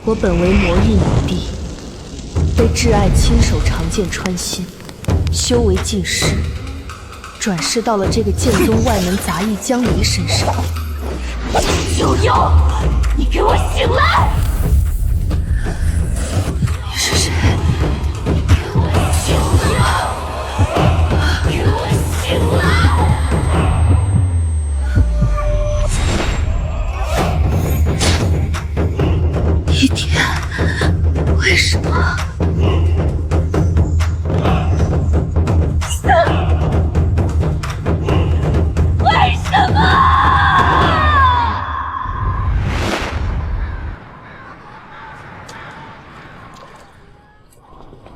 我本为魔域女帝，被挚爱亲手长剑穿心，修为尽失，转世到了这个剑宗外门杂役江离身上。九幽，你给我醒来！你是谁？给我醒来！给我醒来！一天，为什么？为什么？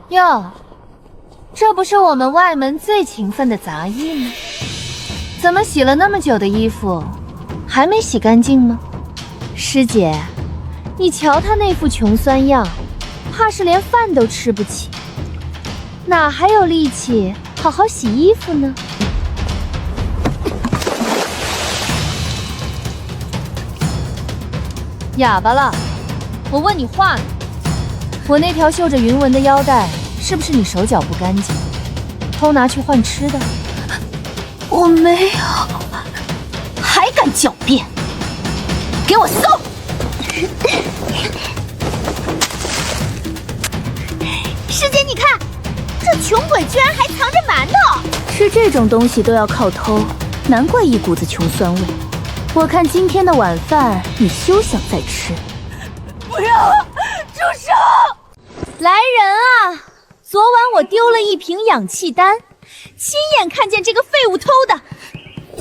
哟，这不是我们外门最勤奋的杂役吗？怎么洗了那么久的衣服，还没洗干净吗？师姐，你瞧他那副穷酸样，怕是连饭都吃不起，哪还有力气好好洗衣服呢？哑巴了，我问你话呢。我那条绣着云纹的腰带，是不是你手脚不干净，偷拿去换吃的？我没有。还敢狡辩？给我搜！师姐，你看，这穷鬼居然还藏着馒头！吃这种东西都要靠偷，难怪一股子穷酸味。我看今天的晚饭你休想再吃。不要！住手！来人啊！昨晚我丢了一瓶氧气丹，亲眼看见这个废物偷的，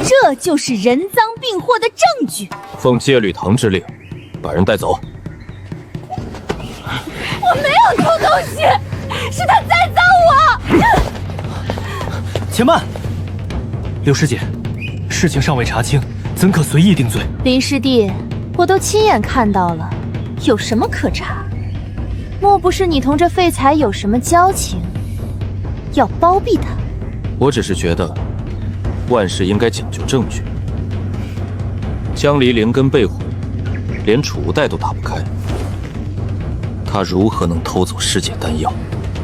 这就是人赃并获的证据。奉戒律堂之令，把人带走。我没有偷东西，是他栽赃我。且慢，刘师姐，事情尚未查清，怎可随意定罪？林师弟，我都亲眼看到了，有什么可查？莫不是你同这废材有什么交情，要包庇他？我只是觉得，万事应该讲究证据。江离灵根被毁，连储物袋都打不开，他如何能偷走尸解丹药？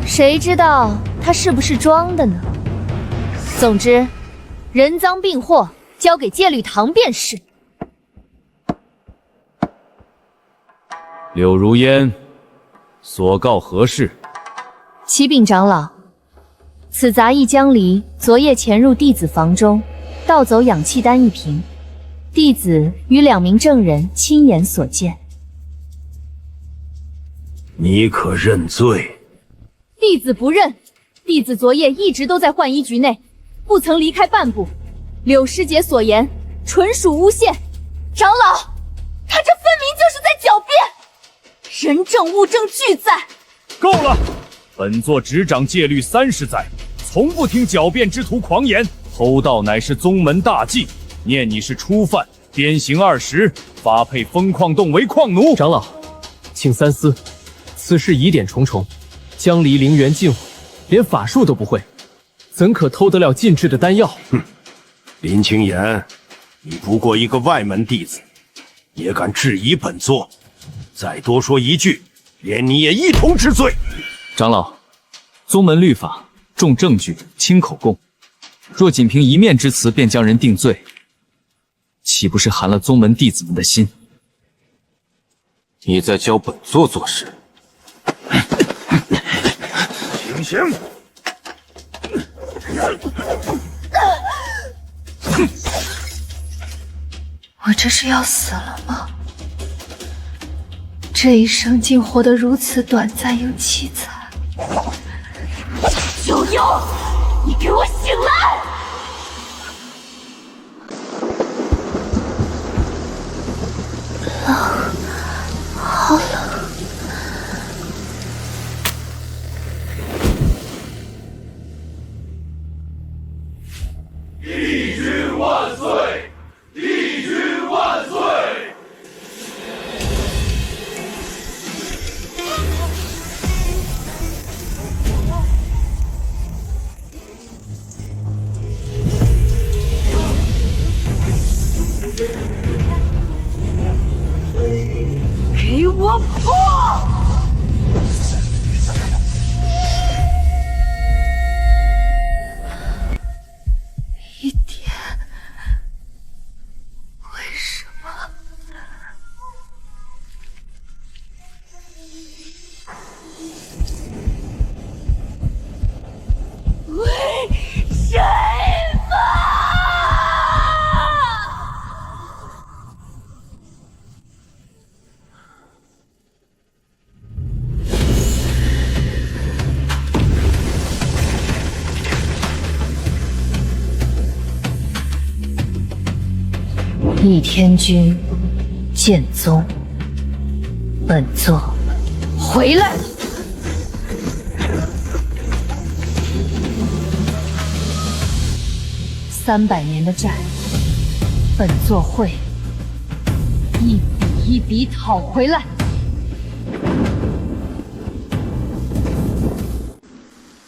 谁知道他是不是装的呢？总之，人赃并获，交给戒律堂便是。柳如烟，所告何事？启禀长老，此杂役江离昨夜潜入弟子房中，盗走氧气丹一瓶，弟子与2名证人亲眼所见。你可认罪？弟子不认，弟子昨夜一直都在浣衣局内，不曾离开半步。柳师姐所言纯属诬陷，长老，他这分明就是在狡辩，人证物证俱在。够了！本座执掌戒律30载，从不听狡辩之徒狂言。偷盗乃是宗门大忌，念你是初犯，鞭刑20，发配风矿洞为矿奴。长老，请三思，此事疑点重重，江离灵元尽毁，连法术都不会，怎可偷得了禁制的丹药？哼，林清言，你不过一个外门弟子，也敢质疑本座？再多说一句，连你也一同治罪。长老，宗门律法重证据轻口供，若仅凭一面之词便将人定罪，岂不是寒了宗门弟子们的心？你在教本座做事？行刑！我这是要死了吗？这一生竟活得如此短暂又凄惨。九幽，你给我醒来！冷，好冷。帝君万岁！帝君万岁！给我破！一点，为什么？为什么？逆天君，剑宗，本座回来了。300年的债，本座会一笔一笔讨回来。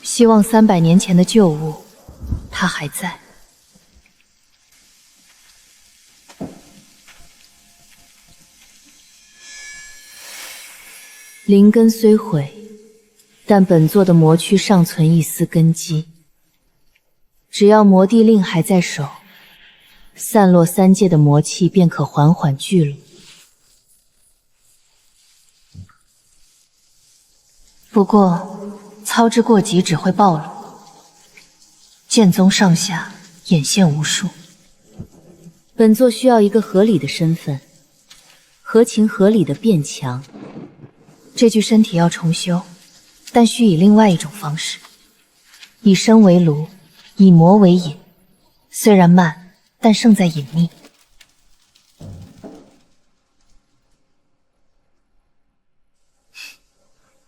希望300年前的旧物，它还在。灵根虽毁，但本座的魔躯尚存一丝根基。只要魔帝令还在手，散落3界的魔气便可缓缓聚拢。不过，操之过急只会暴露。剑宗上下眼线无数，本座需要一个合理的身份，合情合理的变强。这具身体要重修，但需以另外一种方式，以身为炉，以魔为引。虽然慢，但胜在隐秘。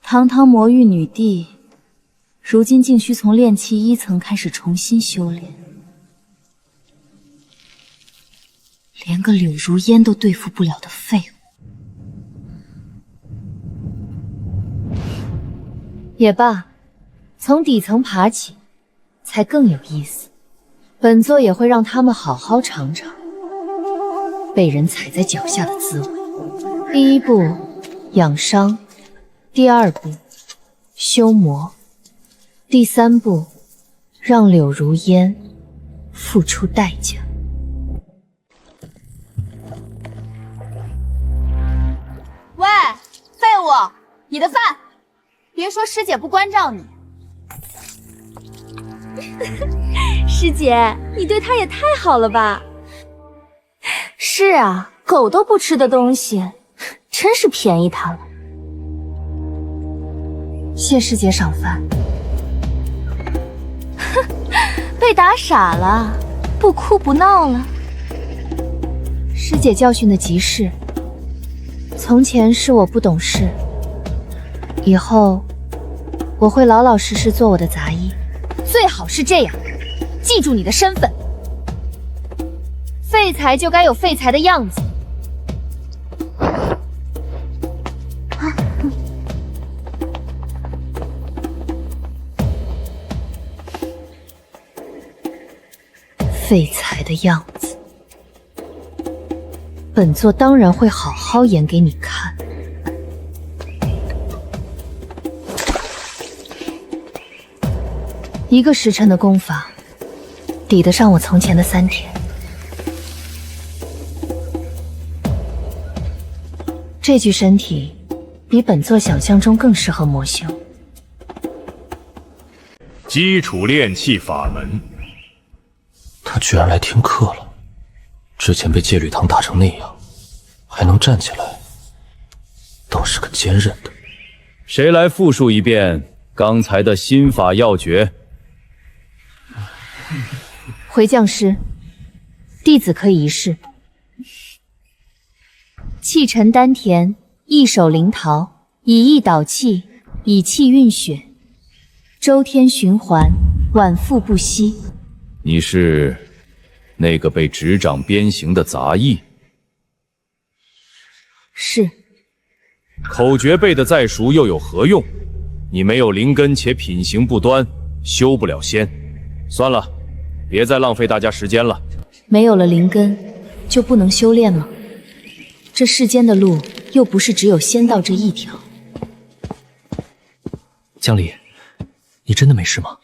堂堂魔域女帝，如今竟需从炼气1层开始重新修炼，连个柳如烟都对付不了的废物。也罢，从底层爬起，才更有意思。本座也会让他们好好尝尝被人踩在脚下的滋味。第1步，养伤；第2步，修魔；第3步，让柳如烟付出代价。喂，废物，你的饭！别说师姐不关照你。师姐，你对他也太好了吧？是啊，狗都不吃的东西，真是便宜他了。谢师姐赏饭。哼，被打傻了，不哭不闹了。师姐教训的极是，从前是我不懂事，以后我会老老实实做我的杂役。最好是这样，记住你的身份。废材就该有废材的样子。废材的样子，本座当然会好好演给你看。1个时辰的功法，抵得上我从前的3天。这具身体比本座想象中更适合魔修。基础炼气法门。他居然来听课了，之前被戒律堂打成那样，还能站起来，倒是个坚韧的。谁来复述一遍刚才的心法要诀？回将师，弟子可以一试。气沉丹田，一手灵桃，以意导气，以气运血，周天循环，往复不息。你是那个被执掌鞭刑的杂役？是。口诀背得再熟又有何用？你没有灵根且品行不端，修不了仙。算了，别再浪费大家时间了。没有了灵根，就不能修炼吗？这世间的路又不是只有仙道这一条。江离，你真的没事吗？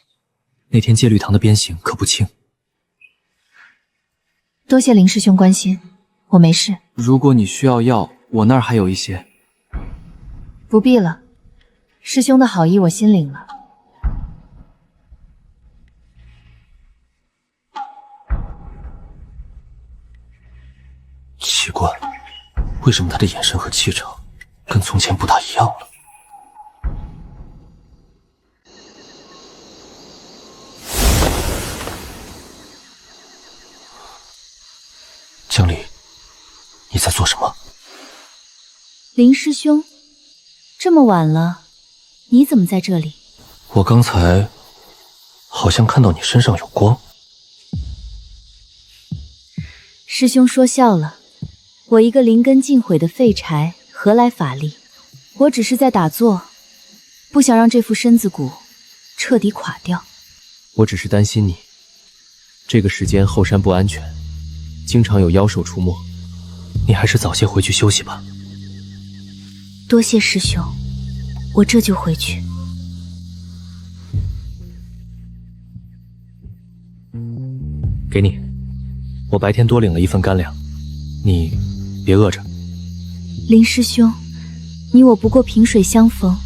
那天戒律堂的鞭刑可不轻。多谢林师兄关心，我没事。如果你需要药，我那儿还有一些。不必了，师兄的好意我心领了。奇怪，为什么他的眼神和气场跟从前不大一样了？江离，你在做什么？林师兄，这么晚了，你怎么在这里？我刚才好像看到你身上有光。师兄说笑了，我一个灵根尽毁的废柴，何来法力？我只是在打坐，不想让这副身子骨彻底垮掉。我只是担心你，这个时间后山不安全，经常有妖兽出没，你还是早些回去休息吧。多谢师兄，我这就回去。给你，我白天多领了一份干粮，你别饿着。林师兄，你我不过萍水相逢，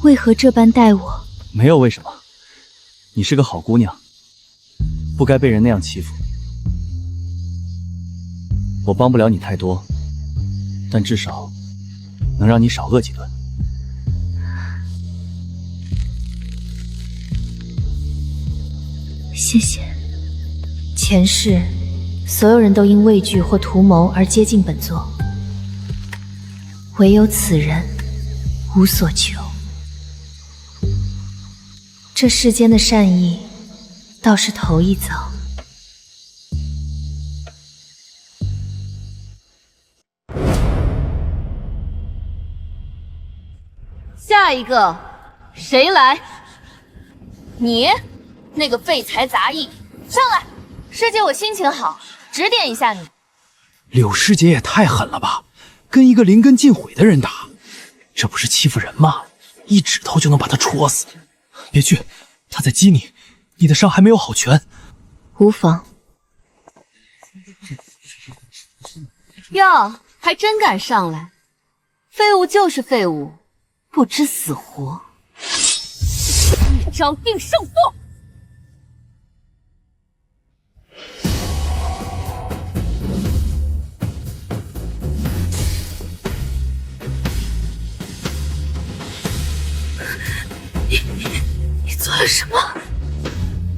为何这般待我？没有为什么，你是个好姑娘，不该被人那样欺负。我帮不了你太多，但至少能让你少饿几顿。谢谢。前世，所有人都因畏惧或图谋而接近本座，唯有此人无所求。这世间的善意，倒是头一遭。下一个，谁来？你，那个废材杂役，上来！师姐，我心情好，指点一下你。柳师姐也太狠了吧，跟一个灵根尽毁的人打，这不是欺负人吗？一指头就能把他戳死。别去，他在激你，你的伤还没有好全。无妨。哟，还真敢上来！废物就是废物，不知死活。一招定胜负。你做了什么？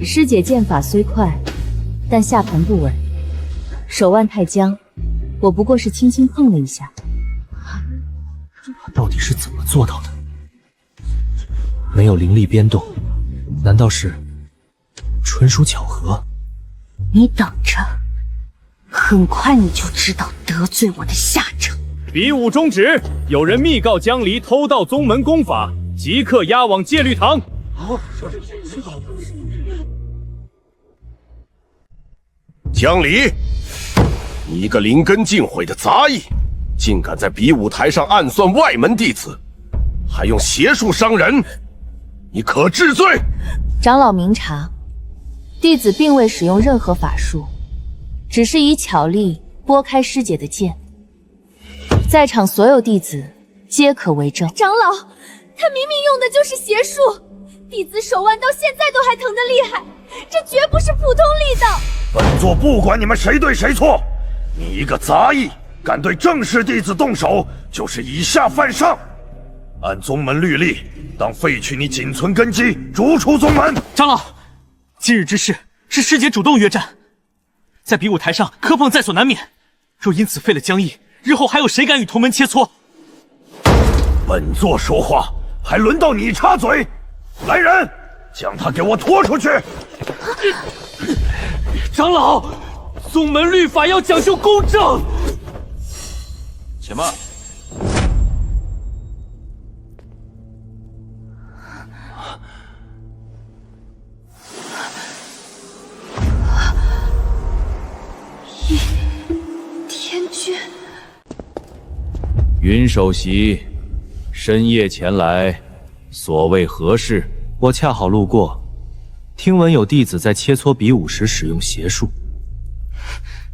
师姐剑法虽快，但下盘不稳，手腕太僵，我不过是轻轻碰了一下。他到底是怎么做到的？没有灵力biến动，难道是纯属巧合？你等着，很快你就知道得罪我的下场。比武终止，有人密告江离偷盗宗门功法，即刻押往戒律堂。江离，你一个灵根尽毁的杂役，竟敢在比武台上暗算外门弟子，还用邪术伤人，你可治罪！长老明察，弟子并未使用任何法术，只是以巧力拨开师姐的剑。在场所有弟子皆可为证。长老，他明明用的就是邪术，弟子手腕到现在都还疼得厉害，这绝不是普通力道。本座不管你们谁对谁错，你一个杂役敢对正式弟子动手，就是以下犯上。按宗门律例，当废去你仅存根基，逐出宗门。长老，今日之事是师姐主动约战，在比武台上磕碰在所难免。若因此废了江毅，日后还有谁敢与同门切磋？本座说话，还轮到你插嘴？来人，将他给我拖出去！长老，宗门律法要讲究公正。且慢。天君，云首席，深夜前来，所谓何事？我恰好路过，听闻有弟子在切磋比武时使用邪术，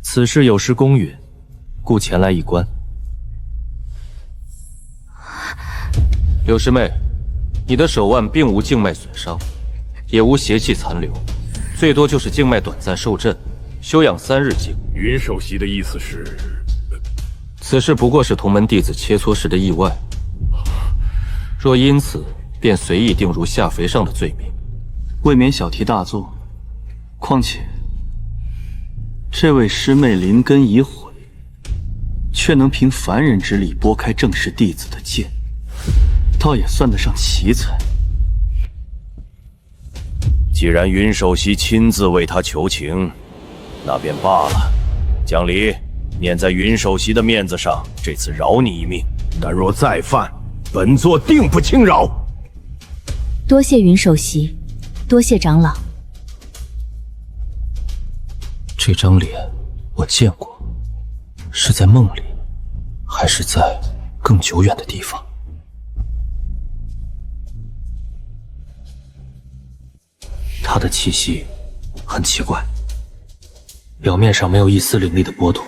此事有失公允，故前来一观。柳师妹，你的手腕并无静脉损伤，也无邪气残留，最多就是静脉短暂受震，休养3日即可。云首席的意思是，此事不过是同门弟子切磋时的意外，若因此便随意定如下肥上的罪名，未免小题大做。况且，这位师妹灵根已毁，却能凭凡人之力拨开正式弟子的剑，倒也算得上奇才。既然云首席亲自为他求情，那便罢了。江离，念在云首席的面子上，这次饶你一命。但若再犯，本座定不轻饶。多谢云首席，多谢长老。这张脸我见过，是在梦里，还是在更久远的地方？他的气息很奇怪，表面上没有一丝灵力的波动，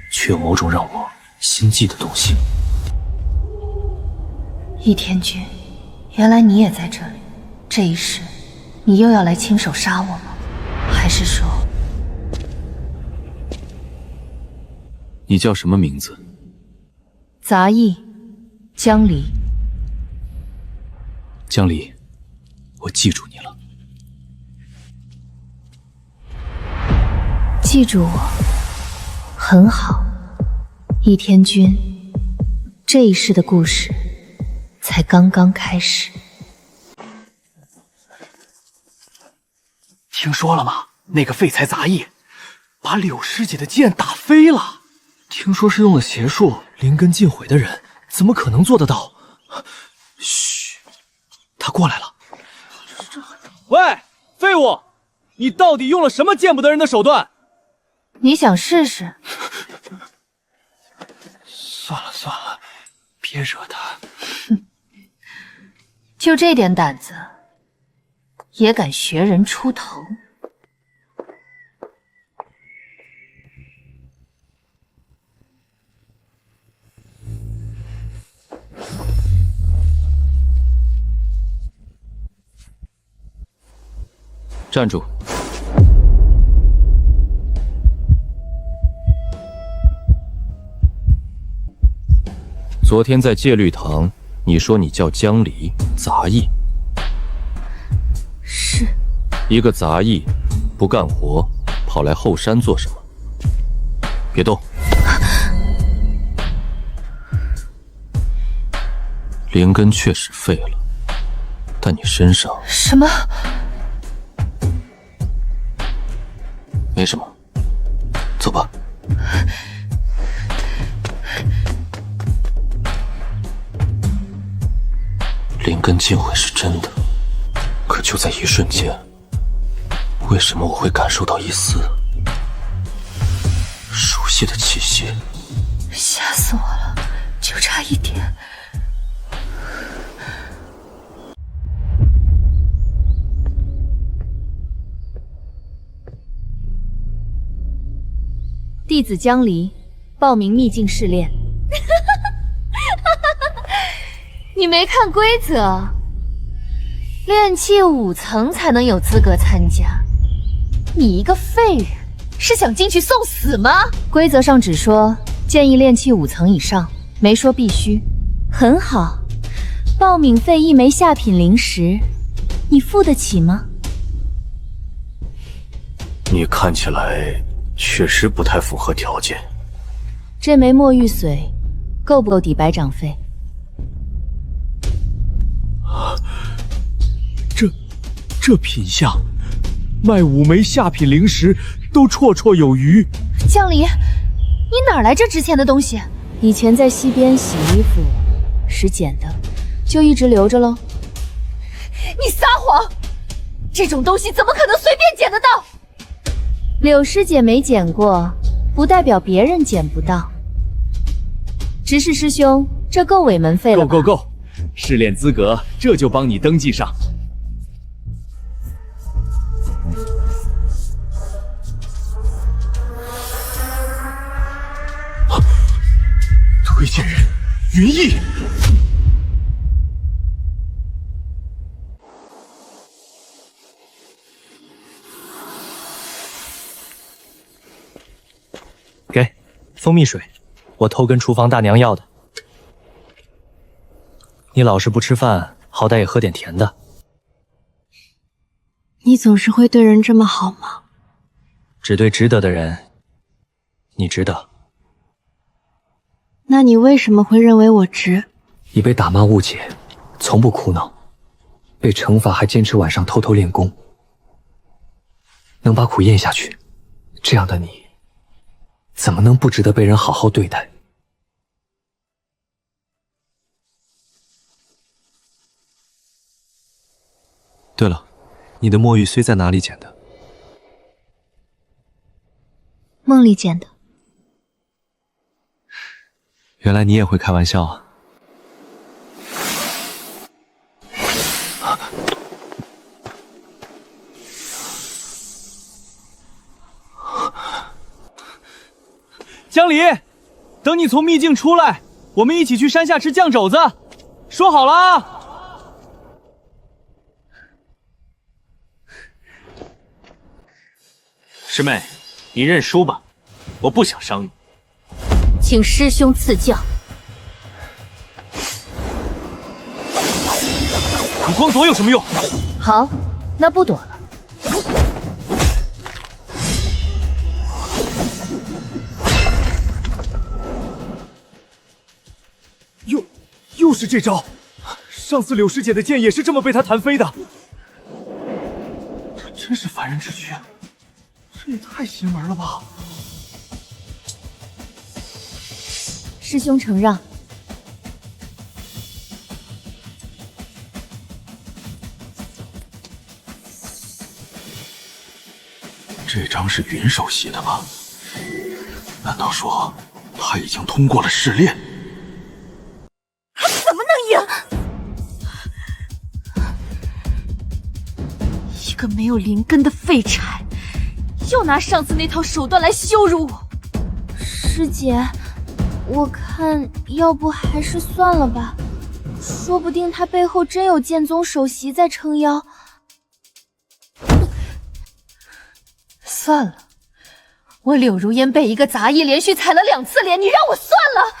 却有某种让我心悸的东西。倚天君，原来你也在这里。这一世，你又要来亲手杀我吗？还是说……你叫什么名字？杂役，江离。江离，我记住你了。记住我，很好。倚天君，这一世的故事才刚刚开始。听说了吗？那个废材杂役把柳师姐的剑打飞了。听说是用了邪术，灵根尽毁的人怎么可能做得到？嘘，他过来了。喂，废物，你到底用了什么见不得人的手段？你想试试？算了算了，别惹他。就这点胆子，也敢学人出头？站住！昨天在戒律堂，你说你叫江离，杂役。是。一个杂役，不干活，跑来后山做什么？别动。灵根确实废了，但你身上……什么？没什么，走吧。灵根尽毁是真的，可就在一瞬间，为什么我会感受到一丝熟悉的气息？吓死我了，就差一点。弟子江离，报名秘境试炼。你没看规则，炼气5层才能有资格参加。你一个废人，是想进去送死吗？规则上只说建议炼气5层以上，没说必须。很好，报名费1枚下品灵石，你付得起吗？你看起来确实不太符合条件。这枚墨玉髓够不够抵白掌费？这品相，卖5枚下品灵石都绰绰有余。江离，你哪来这值钱的东西？以前在溪边洗衣服时捡的，就一直留着喽。你撒谎！这种东西怎么可能随便捡得到？柳师姐没捡过，不代表别人捡不到。执事师兄，这够尾门费了吧？够，试炼资格这就帮你登记上。推荐人云逸。给，蜂蜜水，我偷跟厨房大娘要的。你老是不吃饭，好歹也喝点甜的。你总是会对人这么好吗？只对值得的人，你值得。那你为什么会认为我值？你被打骂误解，从不哭闹，被惩罚还坚持晚上偷偷练功，能把苦咽下去，这样的你，怎么能不值得被人好好对待？对了，你的墨玉虽在哪里捡的？梦里捡的。原来你也会开玩笑啊！江离，等你从秘境出来，我们一起去山下吃酱肘子，说好了啊！师妹，你认输吧，我不想伤你。请师兄赐教。你光躲有什么用？好，那不躲了。又是这招！上次柳师姐的剑也是这么被她弹飞的。这真是凡人之躯，这也太邪门了吧！师兄承让。这张是云手写的吗？难道说他已经通过了试炼？怎么能赢？一个没有灵根的废柴，又拿上次那套手段来羞辱我。师姐，我看要不还是算了吧，说不定他背后真有剑宗首席在撑腰。算了，我柳如烟被一个杂役连续踩了2次脸，你让我算了？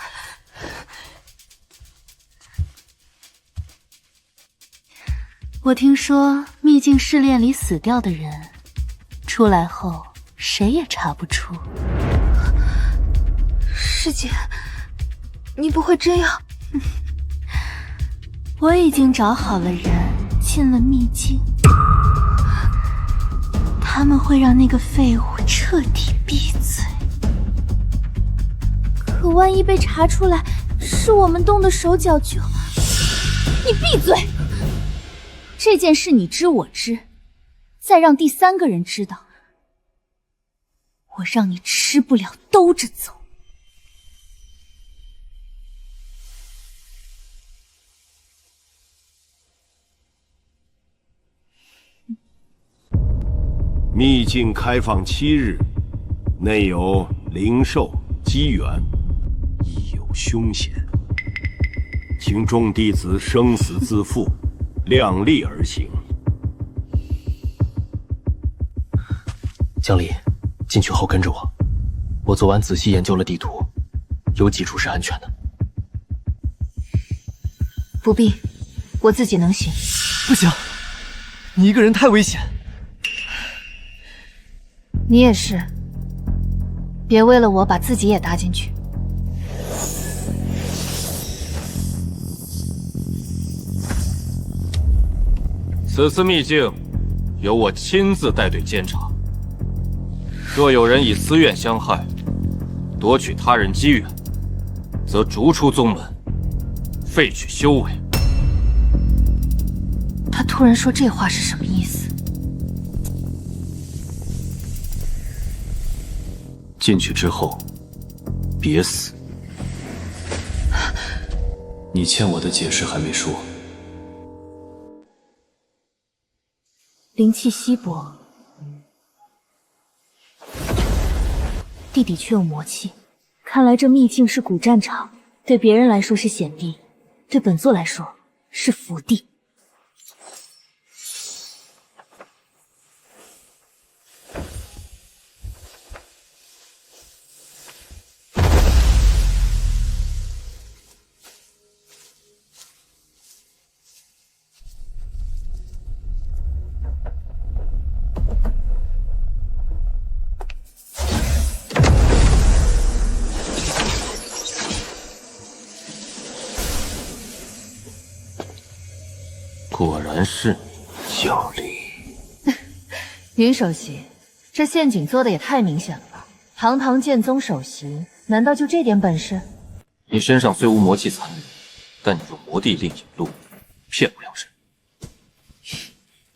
我听说秘境试炼里死掉的人，出来后谁也查不出。师姐，你不会真要……我已经找好了人，进了秘境，他们会让那个废物彻底闭嘴。可万一被查出来是我们动的手脚，就……你闭嘴！这件事你知我知，再让第3个人知道，我让你吃不了兜着走。秘境开放7日，内有灵兽、机缘，亦有凶险，请众弟子生死自负，量力而行。江离，进去后跟着我。我昨晚仔细研究了地图，有几处是安全的。不必，我自己能行。不行，你一个人太危险。你也是，别为了我把自己也搭进去。此次秘境由我亲自带队监察，若有人以私怨相害，夺取他人机缘，则逐出宗门，废去修为。他突然说这话是什么意思？进去之后，别死。你欠我的解释还没说。灵气稀薄，地底却有魔气。看来这秘境是古战场，对别人来说是险地，对本座来说是福地。果然是你，江离。云首席，这陷阱做的也太明显了吧！堂堂剑宗首席，难道就这点本事？你身上虽无魔气残留，但你用魔帝令引路，骗不了人。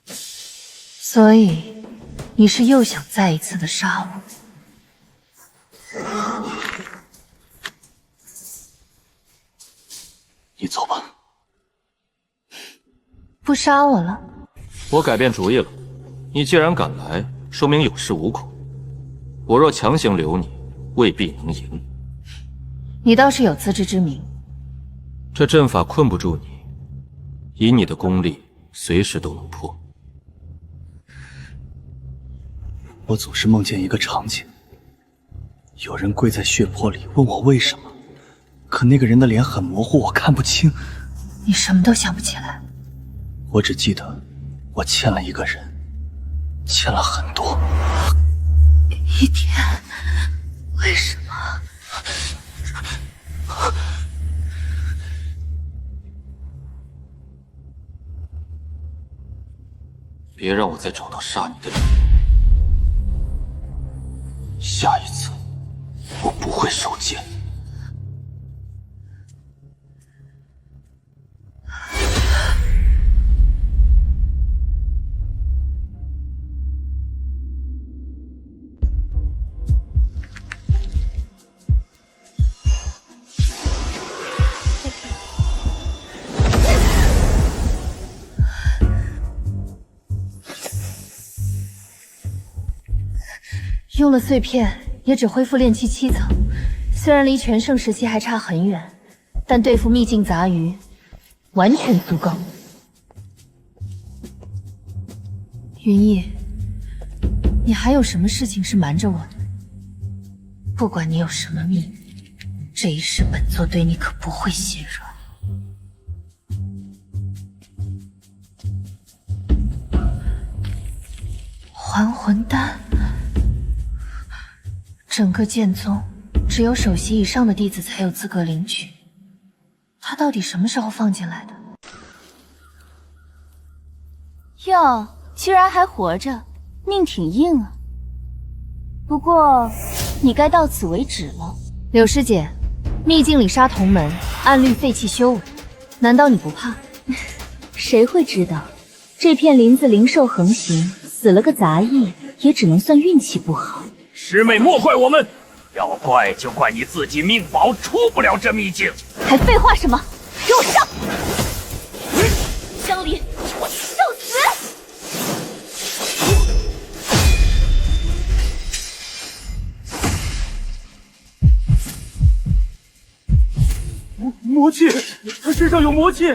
所以，你是又想再一次的杀我？你走吧。不杀我了？我改变主意了。你既然敢来，说明有恃无恐。我若强行留你，未必能赢。你倒是有自知之明。这阵法困不住你，以你的功力，随时都能破。我总是梦见一个场景，有人跪在血泊里问我为什么，可那个人的脸很模糊，我看不清。你什么都想不起来？我只记得我欠了一个人，欠了很多。一天，为什么？别让我再找到杀你的理由。下一次，我不会手贱。用了碎片，也只恢复炼气7层，虽然离全盛时期还差很远，但对付秘境杂鱼，完全足够。云逸，你还有什么事情是瞒着我的？不管你有什么秘密，这一世本座对你可不会心软。还魂丹。整个剑宗只有首席以上的弟子才有资格领取，他到底什么时候放进来的？哟，居然还活着，命挺硬啊。不过，你该到此为止了。柳师姐，秘境里杀同门，按律废弃修为，难道你不怕？谁会知道？这片林子灵兽横行，死了个杂役，也只能算运气不好。师妹莫怪我们，要怪就怪你自己命薄，出不了这秘境。还废话什么？给我上！江离，我受死！魔气，他身上有魔气。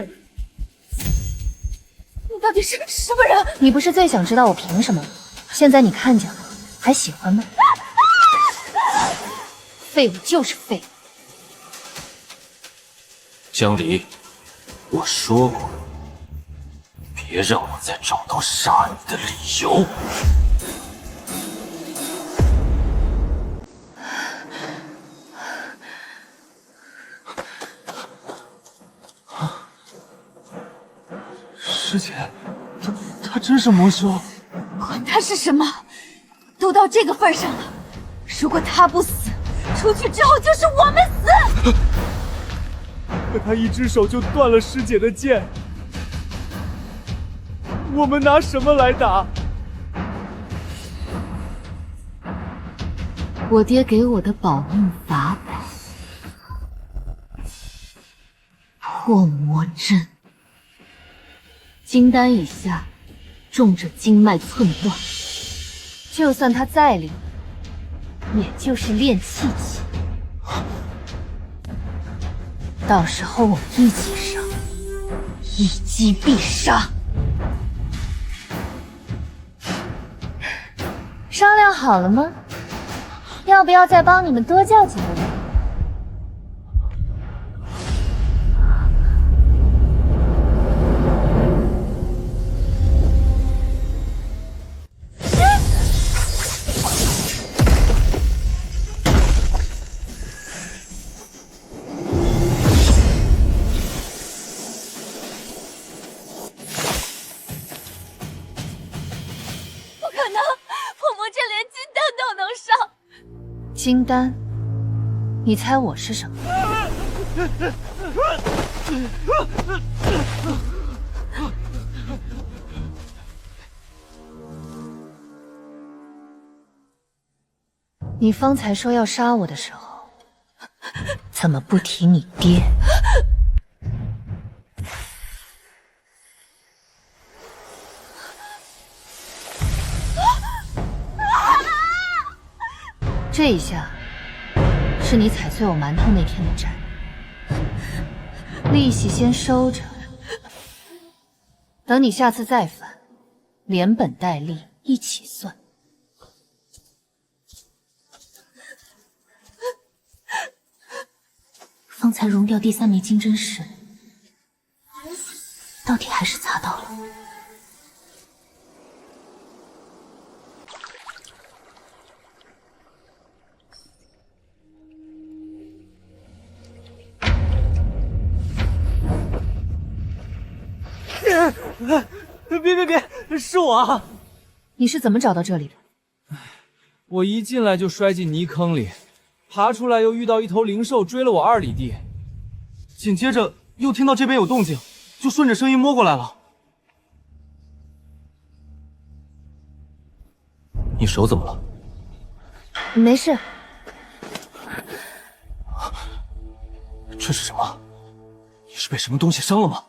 你到底是个什么人？你不是最想知道我凭什么吗？现在你看见了，还喜欢吗？废物就是废物。江离，我说过，别让我再找到杀你的理由。师姐，他真是魔修。管他是什么，都到这个份上了，如果他不死，出去之后就是我们死。可他一只手就断了师姐的剑，我们拿什么来打？我爹给我的保命法宝。破魔阵，金丹以下，重者经脉寸断。就算他再灵，也就是炼气期。到时候我们一起上，一击必杀。商量好了吗？要不要再帮你们多叫几个人？金丹，你猜我是什么？你方才说要杀我的时候，怎么不提你爹？这一下是你踩碎我馒头那天的债，利息先收着，等你下次再犯，连本带利一起算。方才融掉第3枚金针时，到底还是擦到了。别，是我啊！你是怎么找到这里的？我一进来就摔进泥坑里，爬出来又遇到一头灵兽追了我2里地，紧接着又听到这边有动静，就顺着声音摸过来了。你手怎么了？没事。这是什么？你是被什么东西伤了吗？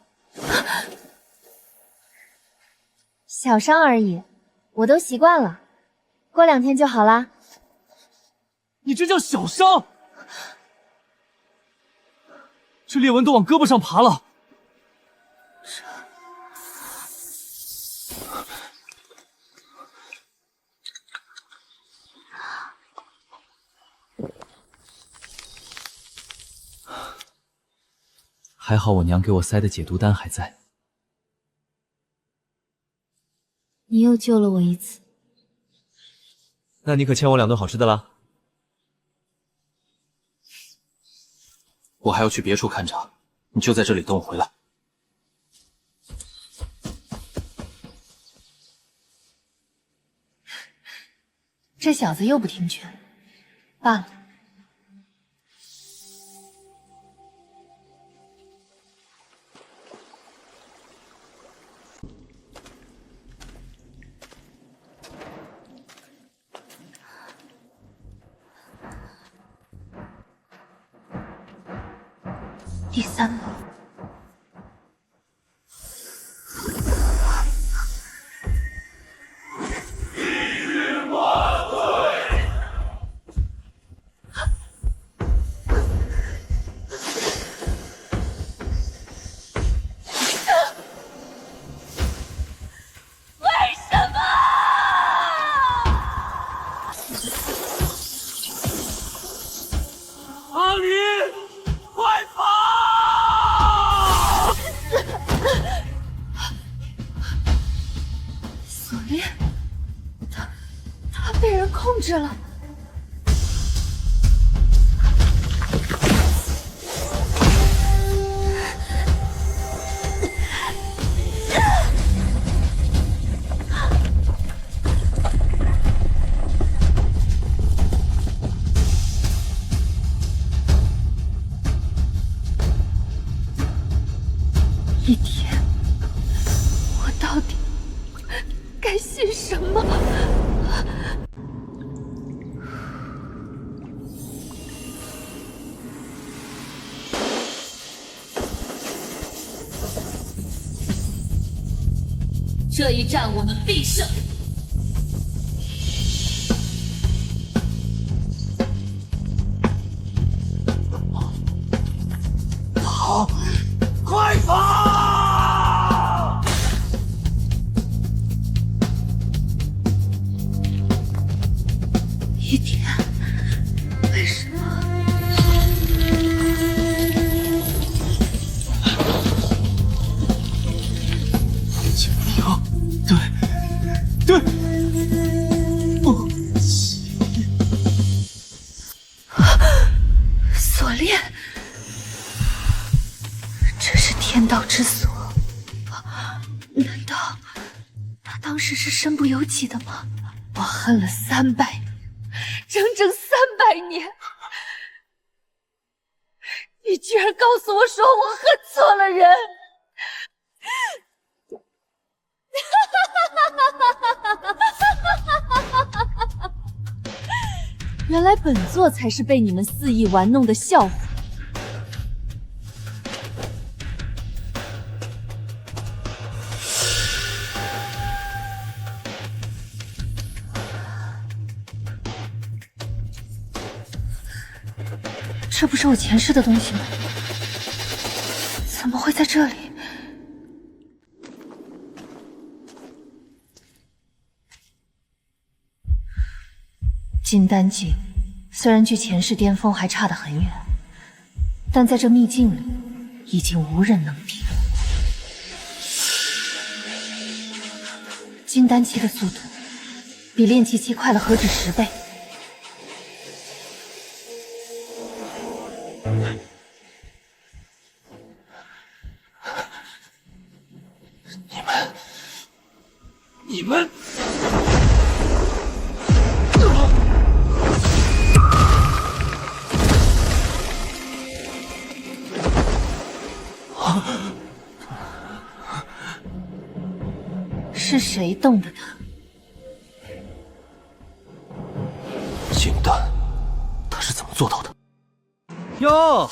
小伤而已，我都习惯了，过2天就好啦。你这叫小伤？这裂纹都往胳膊上爬了。还好我娘给我塞的解毒丹还在。你又救了我一次。那你可欠我2顿好吃的啦。我还要去别处勘察，你就在这里等我回来。这小子又不听劝，罢了。第3幕。控制了。一天，我到底该信什么？这一战我们必胜。好，快跑！一天，为什么？清平，对，对，不起，锁链，这是天道之锁。难道他当时是身不由己的吗？我恨了300年，整整300年，你居然告诉我说我恨错了人！原来本座才是被你们肆意玩弄的笑话。这不是我前世的东西吗？怎么会在这里？金丹境虽然距前世巅峰还差得很远，但在这秘境里已经无人能敌。金丹期的速度比炼气期快了何止10倍。你们！是谁动的他？金丹，他是怎么做到的？哟，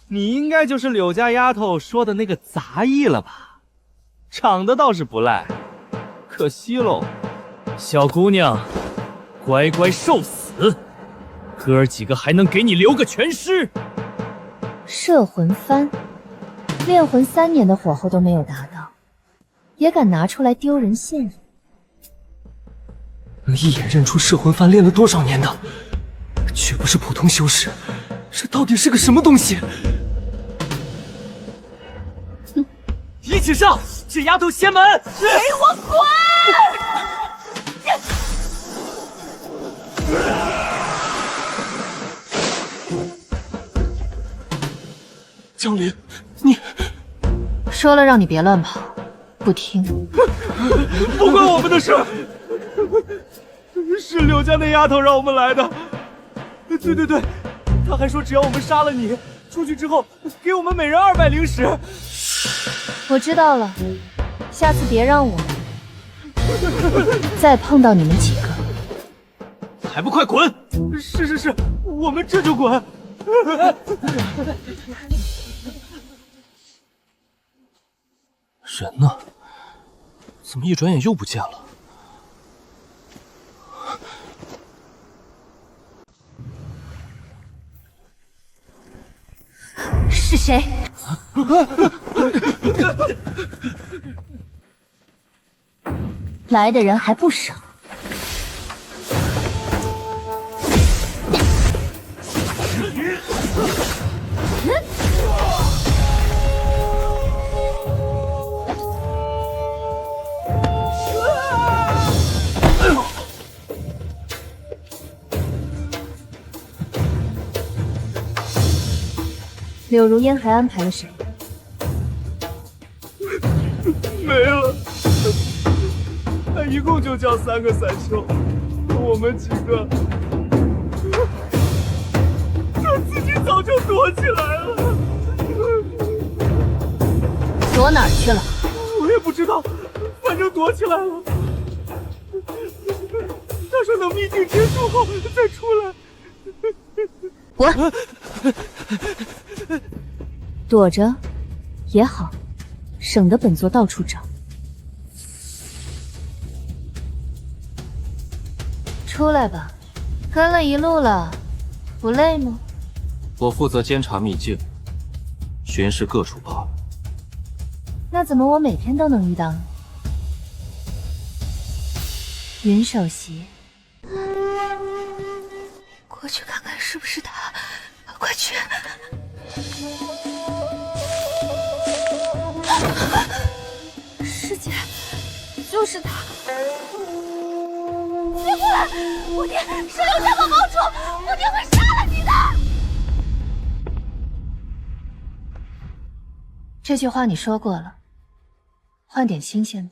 你应该就是柳家丫头说的那个杂役了吧？长得倒是不赖，可惜喽，小姑娘，乖乖受死！哥儿几个还能给你留个全尸。摄魂幡，炼魂3年的火候都没有达到，也敢拿出来丢人现眼？能一眼认出摄魂幡练了多少年的，绝不是普通修士，这到底是个什么东西？一起上！这丫头邪门！给我滚！江离，你说了让你别乱跑，不听。不关我们的事，是柳家那丫头让我们来的。对，她还说只要我们杀了你，出去之后给我们每人200灵石。我知道了，下次别让我再碰到你们几个。还不快滚！是，我们这就滚。人呢？怎么一转眼又不见了？是谁？来的人还不少。柳如烟还安排了谁？没了，他一共就叫3个散修，我们几个，他自己早就躲起来了。躲哪儿去了？我也不知道，反正躲起来了。他说等秘境结束后再出来。滚！躲着也好，省得本座到处找。出来吧，跟了一路了，不累吗？我负责监察秘境，巡视各处罢了。那怎么我每天都能遇到你？云首席，过去看看是不是他，快去！师姐，就是他！别过来！我爹是刘家的盟主，我爹会杀了你的！这句话你说过了，换点新鲜的。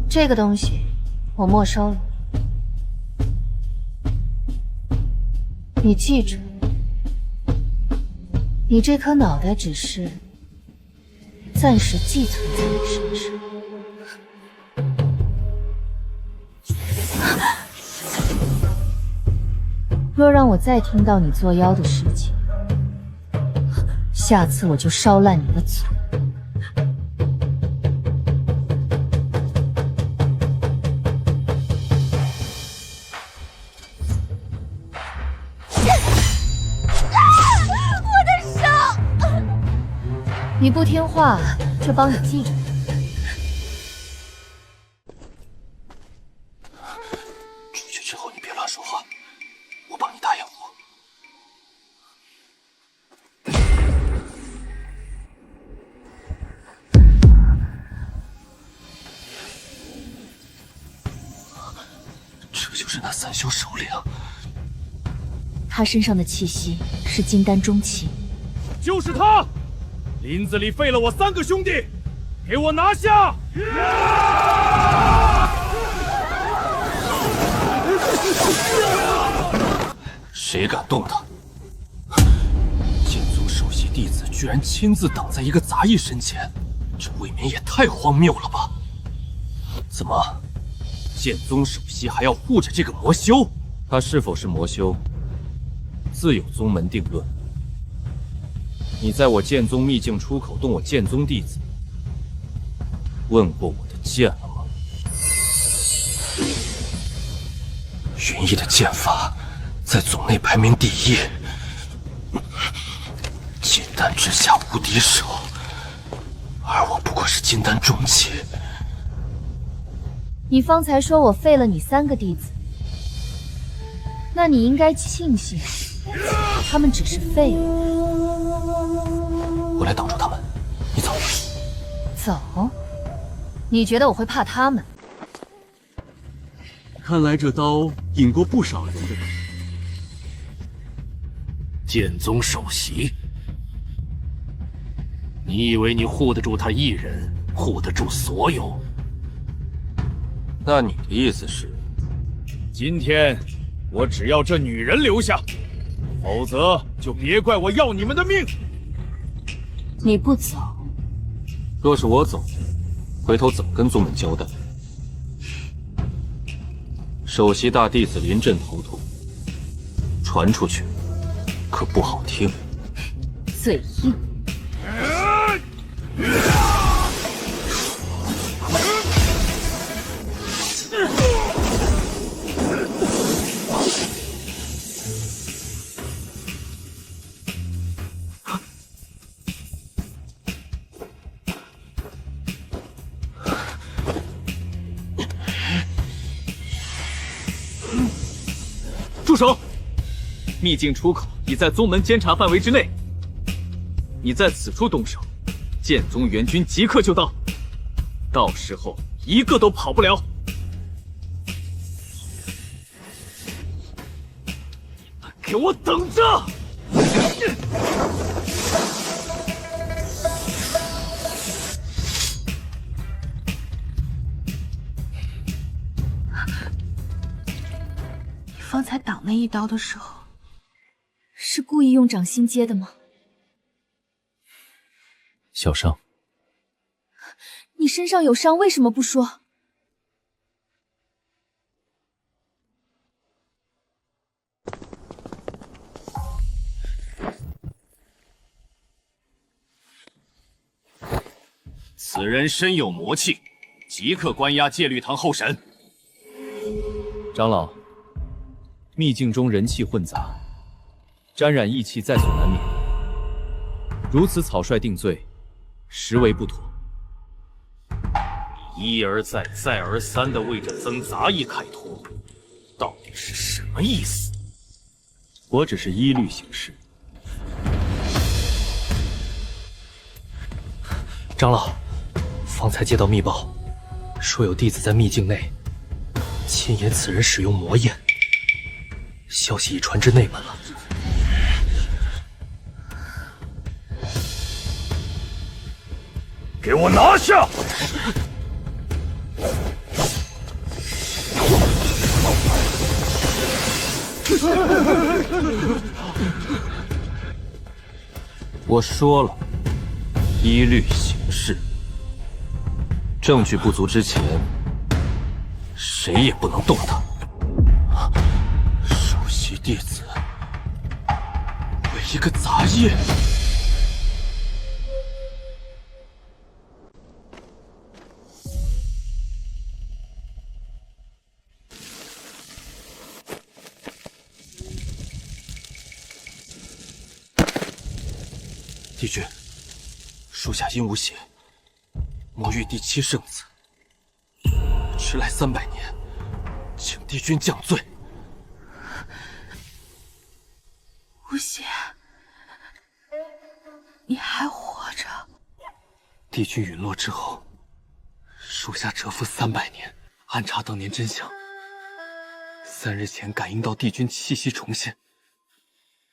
这个东西我没收了，你记住，你这颗脑袋只是暂时寄存在你身上。若让我再听到你作妖的事情，下次我就烧烂你的嘴。你不听话，就帮你记着。出去之后你别乱说话，我帮你答应我。这就是那三修首领。他身上的气息是金丹中期，就是他！林子里废了我3个兄弟，给我拿下！谁敢动他？剑宗首席弟子居然亲自挡在一个杂役身前，这未免也太荒谬了吧？怎么，剑宗首席还要护着这个魔修？他是否是魔修，自有宗门定论。你在我剑宗秘境出口动我剑宗弟子，问过我的剑了吗？云逸的剑法在宗内排名第1，金丹之下无敌手，而我不过是金丹中期。你方才说我废了你3个弟子，那你应该庆幸他们只是废物。我来挡住他们，你走。走？你觉得我会怕他们？看来这刀引过不少人的。剑宗首席，你以为你护得住他一人，护得住所有？那你的意思是，今天我只要这女人留下，否则就别怪我要你们的命。你不走，若是我走，回头怎么跟宗门交代？首席大弟子临阵逃脱，传出去可不好听。嘴硬。住手！秘境出口已在宗门监察范围之内，你在此处动手，剑宗援军即刻就到，到时候一个都跑不了。给我等着！方才挡那一刀的时候，是故意用掌心接的吗？小伤。你身上有伤，为什么不说？此人身有魔气，即刻关押戒律堂候审。长老，秘境中人气混杂，沾染异气在所难免。如此草率定罪，实为不妥。你一而再、再而三地为这曾杂役开脱，到底是什么意思？我只是依律行事。长老，方才接到密报，说有弟子在秘境内亲引此人使用魔焰，消息已传至内门了。给我拿下！我说了，依律行事。证据不足之前，谁也不能动他。首席弟子为一个杂役。帝君，属下因无血，魔域第7圣子，迟来300年，请帝君降罪。无邪，你还活着？帝君陨落之后，属下蛰伏300年，暗查当年真相。3日前感应到帝君气息重现，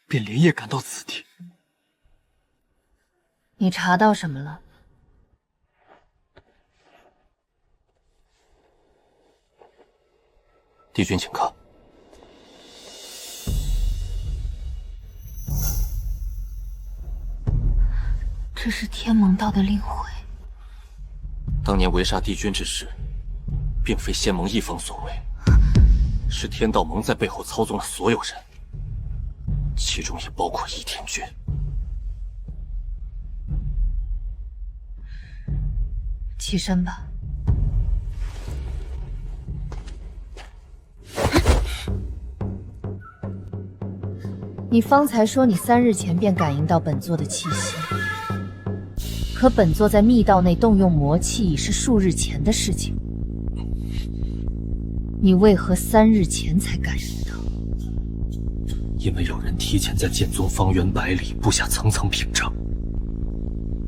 便连夜赶到此地。你查到什么了？帝君，请看。这是天盟道的令徽。当年围杀帝君之事，并非仙盟一方所为，是天道盟在背后操纵了所有人，其中也包括倚天君。起身吧。你方才说你3日前便感应到本座的气息，可本座在密道内动用魔气已是数日前的事情，你为何3日前才感应到？因为有人提前在剑宗方圆100里布下层层屏障，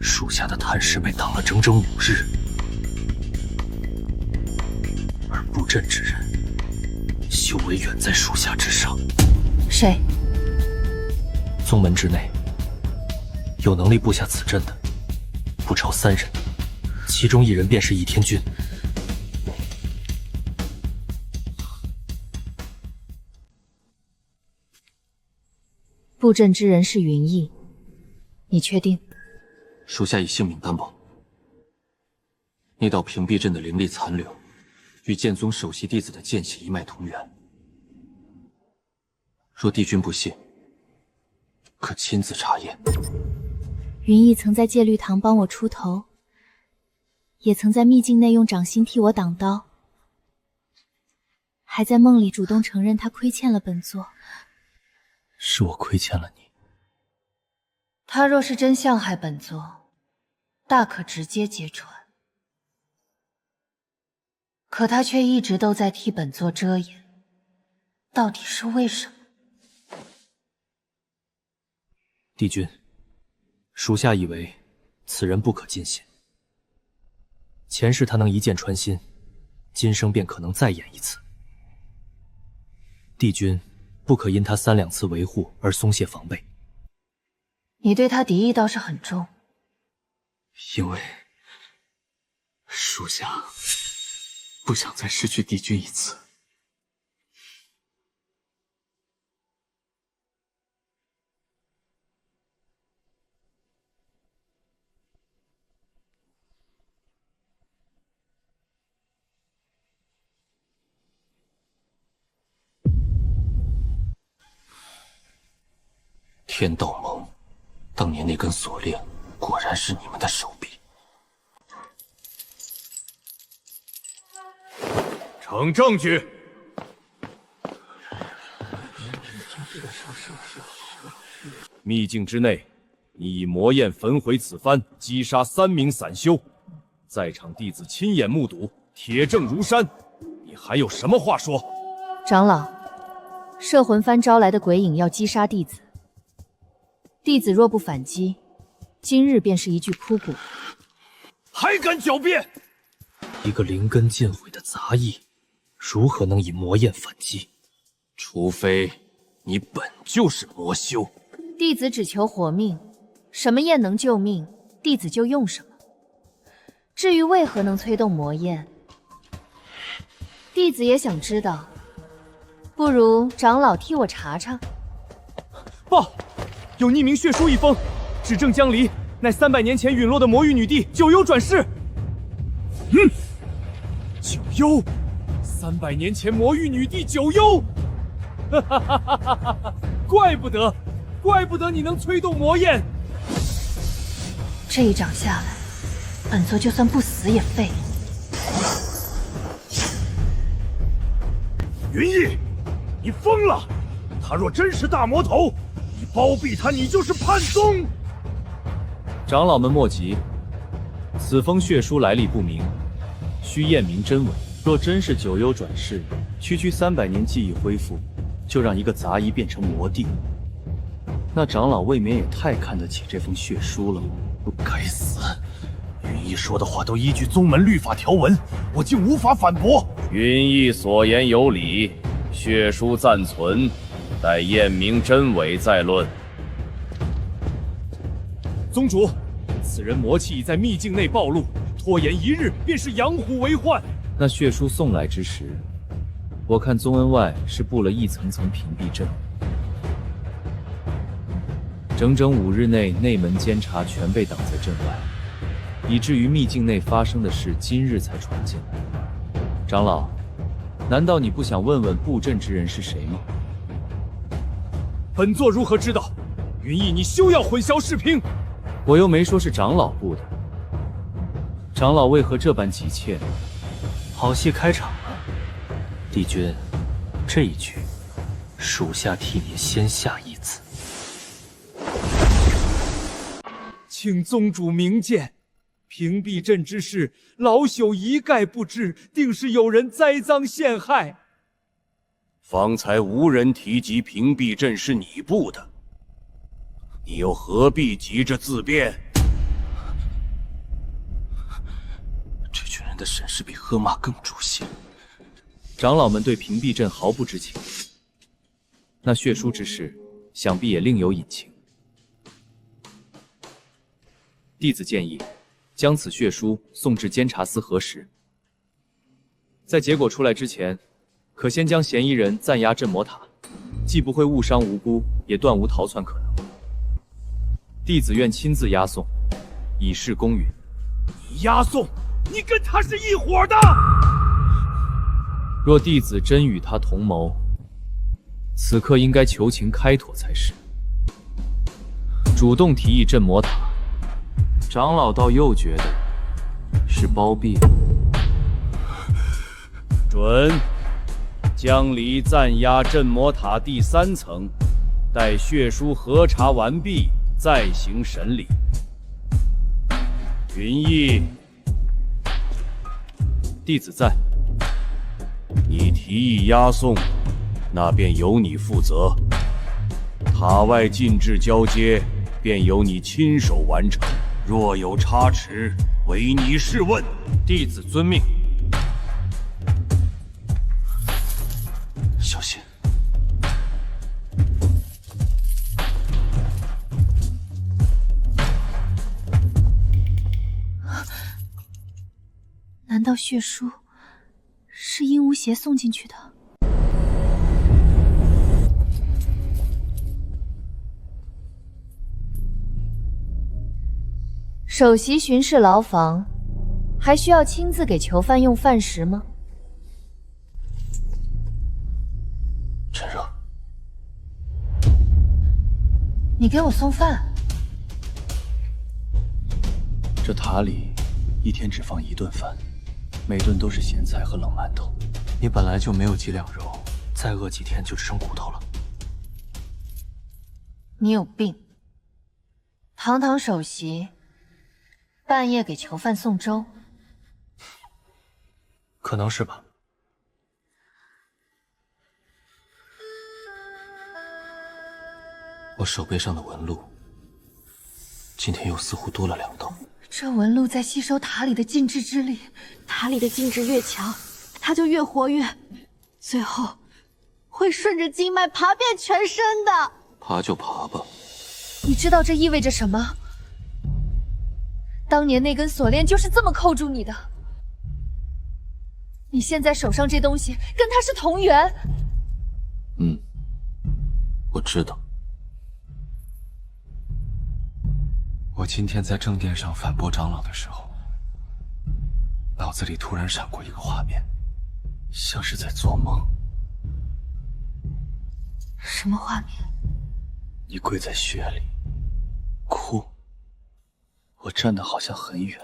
属下的探视被挡了整整5日。而布阵之人，修为远在属下之上。谁？宗门之内，有能力布下此阵的，不超3人，其中1人便是倚天君。布阵之人是云翳，你确定？属下以性命担保。那道屏蔽阵的灵力残留，与剑宗首席弟子的剑气一脉同源。若帝君不信，可亲自查验。云翳曾在戒律堂帮我出头，也曾在秘境内用掌心替我挡刀，还在梦里主动承认他亏欠了本座。是我亏欠了你。他若是真相害本座，大可直接揭穿。可他却一直都在替本座遮掩，到底是为什么？帝君，属下以为此人不可尽信。前世他能一箭穿心，今生便可能再演一次。帝君不可因他3两次维护而松懈防备。你对他敌意倒是很重。因为属下不想再失去帝君一次。天道盟，当年那根锁链果然是你们的手笔。呈证据。秘境之内，你以魔焰焚毁此幡，击杀3名散修，在场弟子亲眼目睹，铁证如山。你还有什么话说？长老，摄魂幡招来的鬼影要击杀弟子，弟子若不反击，今日便是一具枯骨。还敢狡辩！一个灵根尽毁的杂役，如何能以魔焰反击？除非你本就是魔修。弟子只求活命，什么焰能救命，弟子就用什么。至于为何能催动魔焰，弟子也想知道。不如长老替我查查。报，有匿名血书一封，指证江离乃300年前陨落的魔域女帝九幽转世。九幽，300年前魔域女帝九幽，怪不得你能催动魔焰。这一掌下来，本座就算不死也废。云逸，你疯了！他若真是大魔头，你包庇他，你就是叛宗。长老们莫急，此封血书来历不明，需验明真伪。若真是九幽转世，区300年记忆恢复，就让一个杂役变成魔帝，那长老未免也太看得起这封血书了吗？该死！云逸说的话都依据宗门律法条文，我竟无法反驳。云逸所言有理，血书暂存，待验明真伪再论。宗主，此人魔气已在秘境内暴露，拖延1日便是养虎为患。那血书送来之时，我看宗恩外是布了一层层屏蔽阵，整整5日内内门监察全被挡在阵外，以至于秘境内发生的事今日才传进来。长老，难道你不想问问布阵之人是谁吗？本座如何知道？云逸，你休要混淆视听。我又没说是长老布的，长老为何这般急切呢？好戏开场了，帝君，这一局，属下替你先下一子。请宗主明鉴，屏蔽阵之事，老朽一概不知，定是有人栽赃陷害。方才无人提及屏蔽阵是你布的，你又何必急着自辩？这群人的审视比喝马更诛心。长老们对屏蔽阵毫不知情，那血书之事，想必也另有隐情。弟子建议，将此血书送至监察司核实。在结果出来之前，可先将嫌疑人暂押镇魔塔，既不会误伤无辜，也断无逃窜可能。弟子愿亲自押送，以示公允。你押送？你跟他是一伙的！若弟子真与他同谋，此刻应该求情开脱才是。主动提议镇魔塔，长老倒又觉得是包庇。准。江离暂押镇魔塔第3层，待血书核查完毕，再行审理。云逸，弟子在。你提议押送，那便由你负责。塔外禁制交接，便由你亲手完成。若有差池，唯你是问。弟子遵命。小心！难道血书是鹦鹉邪送进去的？首席巡视牢房，还需要亲自给囚犯用饭食吗？趁热。你给我送饭？这塔里一天只放1顿饭，每顿都是咸菜和冷馒头。你本来就没有几两肉，再饿几天就只剩骨头了。你有病！堂堂首席，半夜给囚犯送粥，可能是吧。我手背上的纹路，今天又似乎多了2道。这纹路在吸收塔里的禁制之力，塔里的禁制越强，它就越活跃，最后会顺着经脉爬遍全身的。爬就爬吧。你知道这意味着什么？当年那根锁链就是这么扣住你的。你现在手上这东西跟它是同源。我知道。我今天在正殿上反驳长老的时候，脑子里突然闪过一个画面，像是在做梦。什么画面？你跪在雪里，哭。我站得好像很远，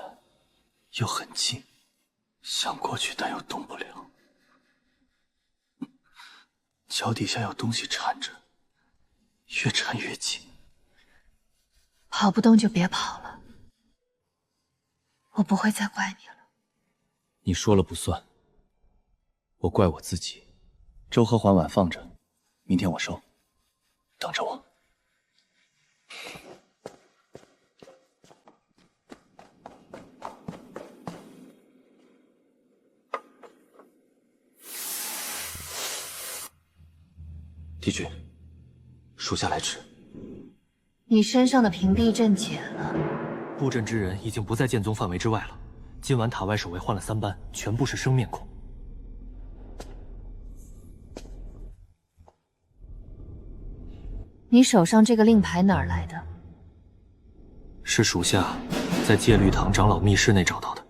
又很近，想过去但又动不了。脚底下有东西缠着，越缠越紧。跑不动就别跑了，我不会再怪你了。你说了不算，我怪我自己。粥和碗放着，明天我收。等着我。帝君，属下来迟。你身上的屏蔽阵解了，布阵之人已经不在剑宗范围之外了。今晚塔外守卫换了3班，全部是生面孔。你手上这个令牌哪儿来的？是属下在戒律堂长老密室内找到的。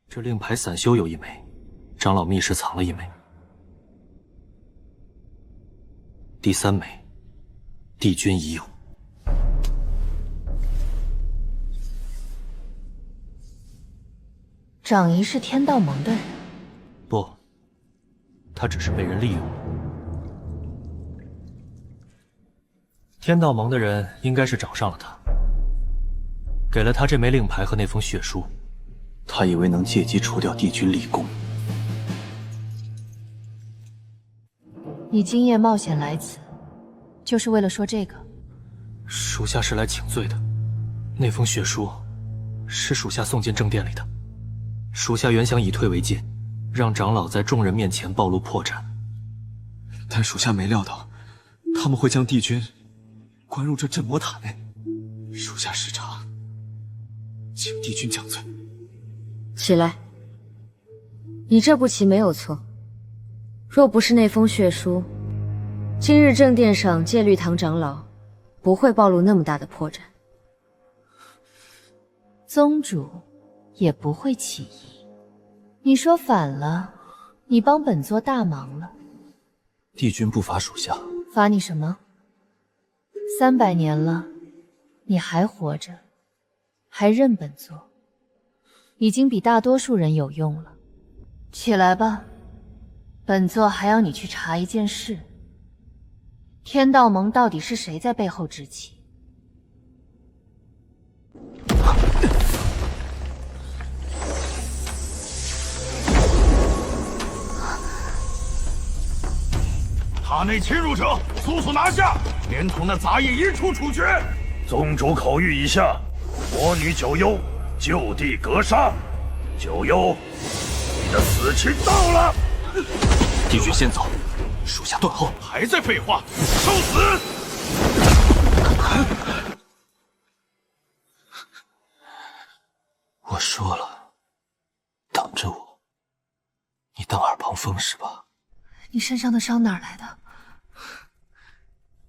这令牌散修有1枚，长老密室藏了1枚。第3枚，帝君已有。长仪是天道盟的人？不，他只是被人利用了。天道盟的人应该是找上了他，给了他这枚令牌和那封血书。他以为能借机除掉帝君立功。你今夜冒险来此，就是为了说这个？属下是来请罪的。那封血书是属下送进正殿里的。属下原想以退为进，让长老在众人面前暴露破绽，但属下没料到他们会将帝君关入这镇魔塔内。属下失察，请帝君降罪。起来，你这步棋没有错。若不是那封血书，今日正殿上戒律堂长老不会暴露那么大的破绽，宗主也不会起疑。你说反了，你帮本座大忙了。帝君不罚属下，罚你什么？300年了，你还活着，还认本座，已经比大多数人有用了。起来吧，本座还要你去查一件事：天道盟到底是谁在背后支起？塔内侵入者，速速拿下，连同那杂役一处处决。宗主口谕已下，魔女九幽就地格杀。九幽，你的死期到了。帝君先走，属下断后。还在废话，受死！我说了，等着我。你当耳旁风是吧？你身上的伤哪儿来的？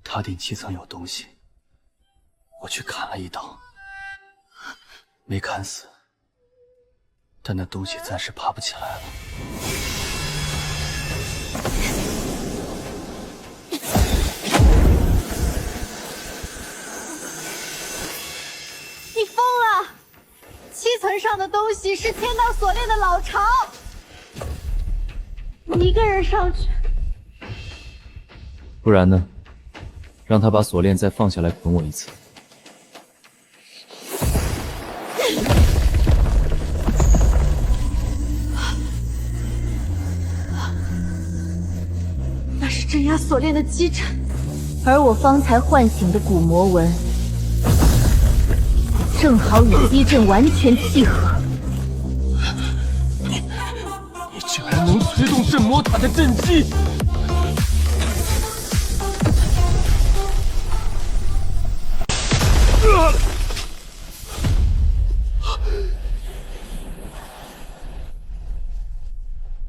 塔顶7层有东西，我去砍了一刀，没砍死，但那东西暂时爬不起来了。你疯了！7层上的东西是天道锁链的老巢。你一个人上去。不然呢？让他把锁链再放下来捆我一次。那是镇压锁链的基trận，而我方才唤醒的古魔纹，正好与基阵完全契合。你竟然能催动镇魔塔的震机！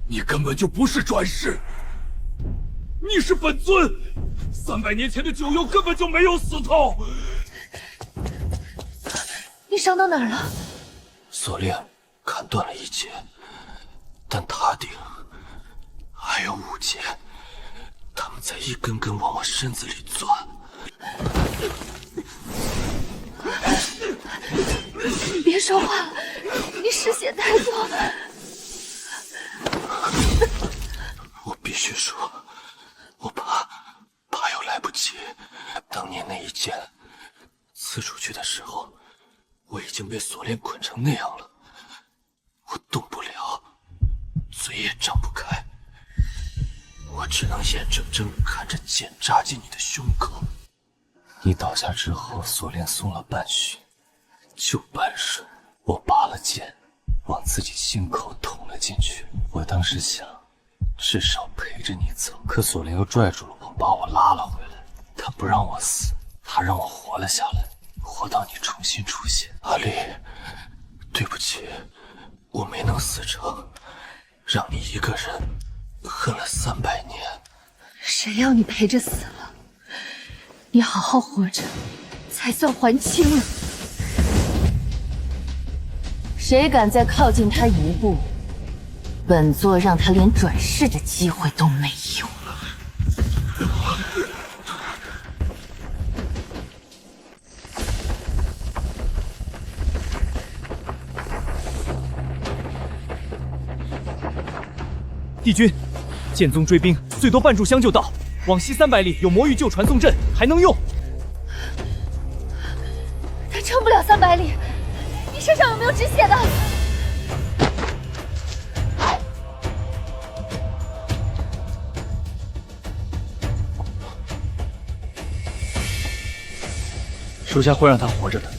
你根本就不是转世，你是本尊。300年前的九幽根本就没有死透。你伤到哪儿了？锁链砍断了一截，但塔顶还有5节，他们在一根根往我身子里钻。别说话，你失血太多。我必须说，我怕又来不及。当年那一剑刺出去的时候，我已经被锁链捆成那样了，我动不了，嘴也张不开，我只能眼睁睁看着剑扎进你的胸口。你倒下之后，锁链松了半许，就半顺，我拔了剑，往自己心口捅了进去。我当时想，至少陪着你走，可锁链又拽住了我，把我拉了回来。他不让我死，他让我活了下来，活到你重新出现。阿丽，对不起，我没能死成，让你一个人恨了300年。谁要你陪着死了？你好好活着，才算还清了。谁敢再靠近他一步，本座让他连转世的机会都没有。帝君，剑宗追兵最多半炷香就到，往西300里有魔域救传送阵，还能用。他撑不了300里，你身上有没有止血的？属下会让他活着的。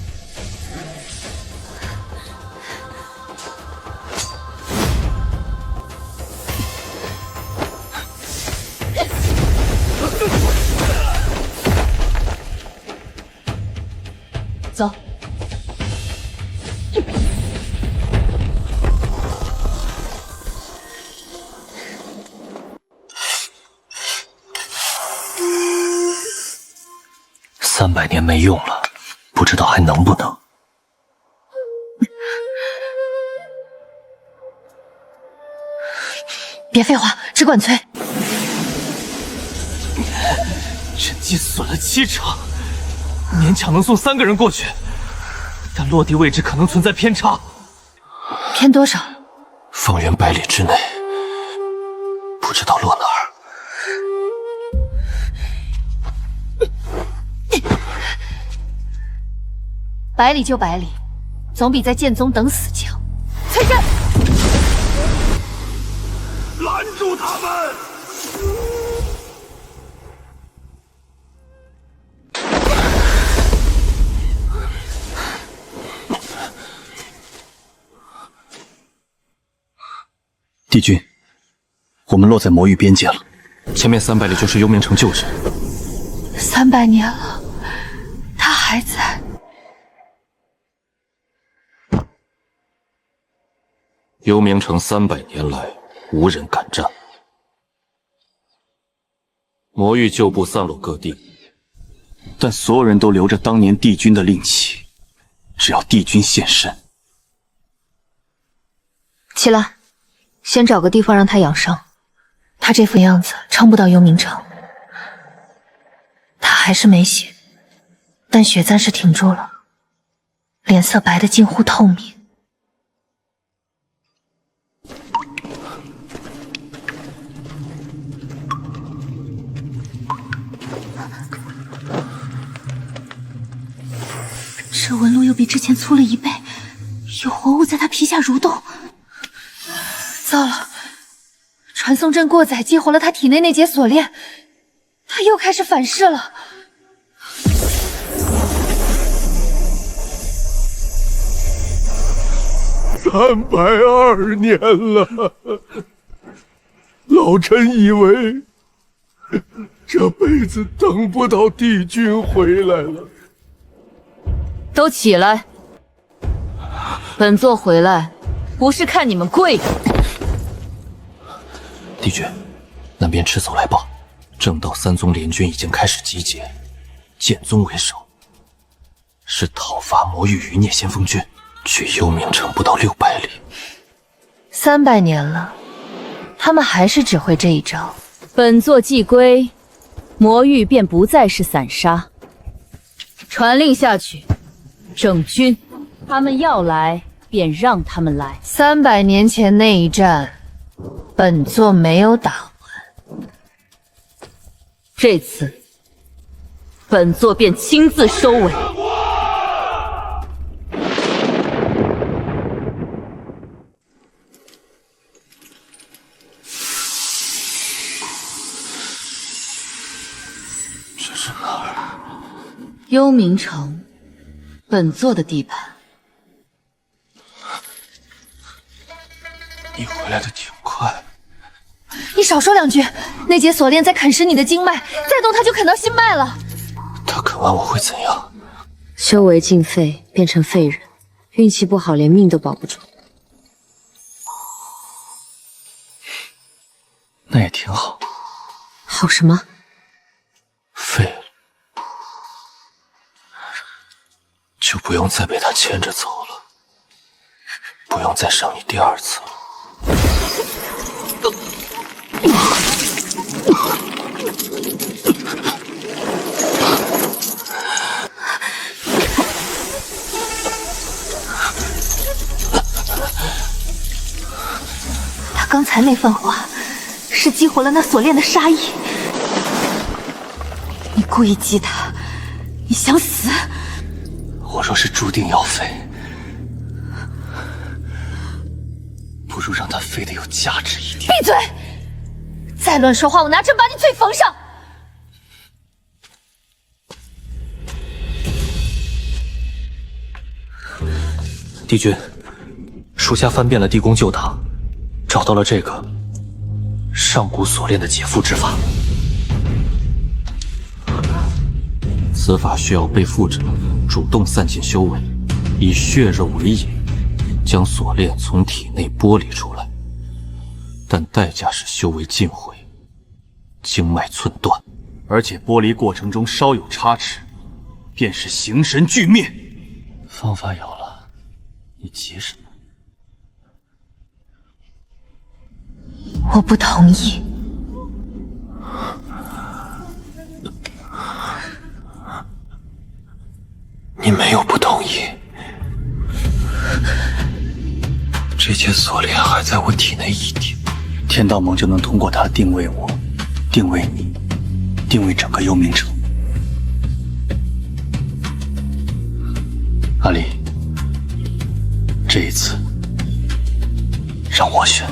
走。300年没用了，不知道还能不能。别废话，只管催。阵基损了7成，勉强能送3个人过去，但落地位置可能存在偏差。偏多少？方圆100里之内，不知道落哪儿。100里就100里，总比在剑宗等死强。催阵！拦住他们！帝君，我们落在魔域边界了，前面300里就是幽冥城旧址。300年了，他还在。幽冥城300年来无人敢战，魔域旧部散落各地，但所有人都留着当年帝君的令旗，只要帝君现身。起来，先找个地方让他养伤。他这副样子撑不到幽冥城。他还是没血，但血暂时挺住了，脸色白得近乎透明。这纹路又比之前粗了1倍，有活物在他皮下蠕动。糟了，传送阵过载激活了他体内那节锁链，他又开始反噬了。320年了，老臣以为这辈子等不到帝君回来了。都起来！本座回来，不是看你们跪着。帝君，南边赤叟来报，正道3宗联军已经开始集结，剑宗为首，是讨伐魔域余孽先锋军，距幽冥城不到600里。300年了，他们还是只会这一招。本座既归，魔域便不再是散沙。传令下去，整军，他们要来便让他们来。300年前那一战，本座没有打完，这次本座便亲自收尾。这是哪儿？幽冥城，本座的地盘。你回来的挺快。你少说2句，那节锁链在啃食你的经脉，再动它就啃到心脉了。他啃完我会怎样？修为尽废，变成废人，运气不好连命都保不住。那也挺好。好什么？废了，就不用再被他牵着走了，不用再伤你第2次了。他刚才那番话，是激活了那锁链的杀意。你故意激他，你想死？我若是注定要废，不如让他废得有价值一点。闭嘴！再乱说话，我拿针把你嘴缝上。帝君，属下翻遍了地宫旧塔，找到了这个上古锁链的解缚之法。此法需要被缚者主动散尽修为，以血肉为引，将锁链从体内剥离出来，但代价是修为尽毁，经脉寸断，而且剥离过程中稍有差池，便是形神俱灭。方法有了，你急什么？我不同意。你没有不同意。这节锁链还在我体内一点，天道盟就能通过它定位我，定位你，定位整个幽冥城。阿离，这一次让我选。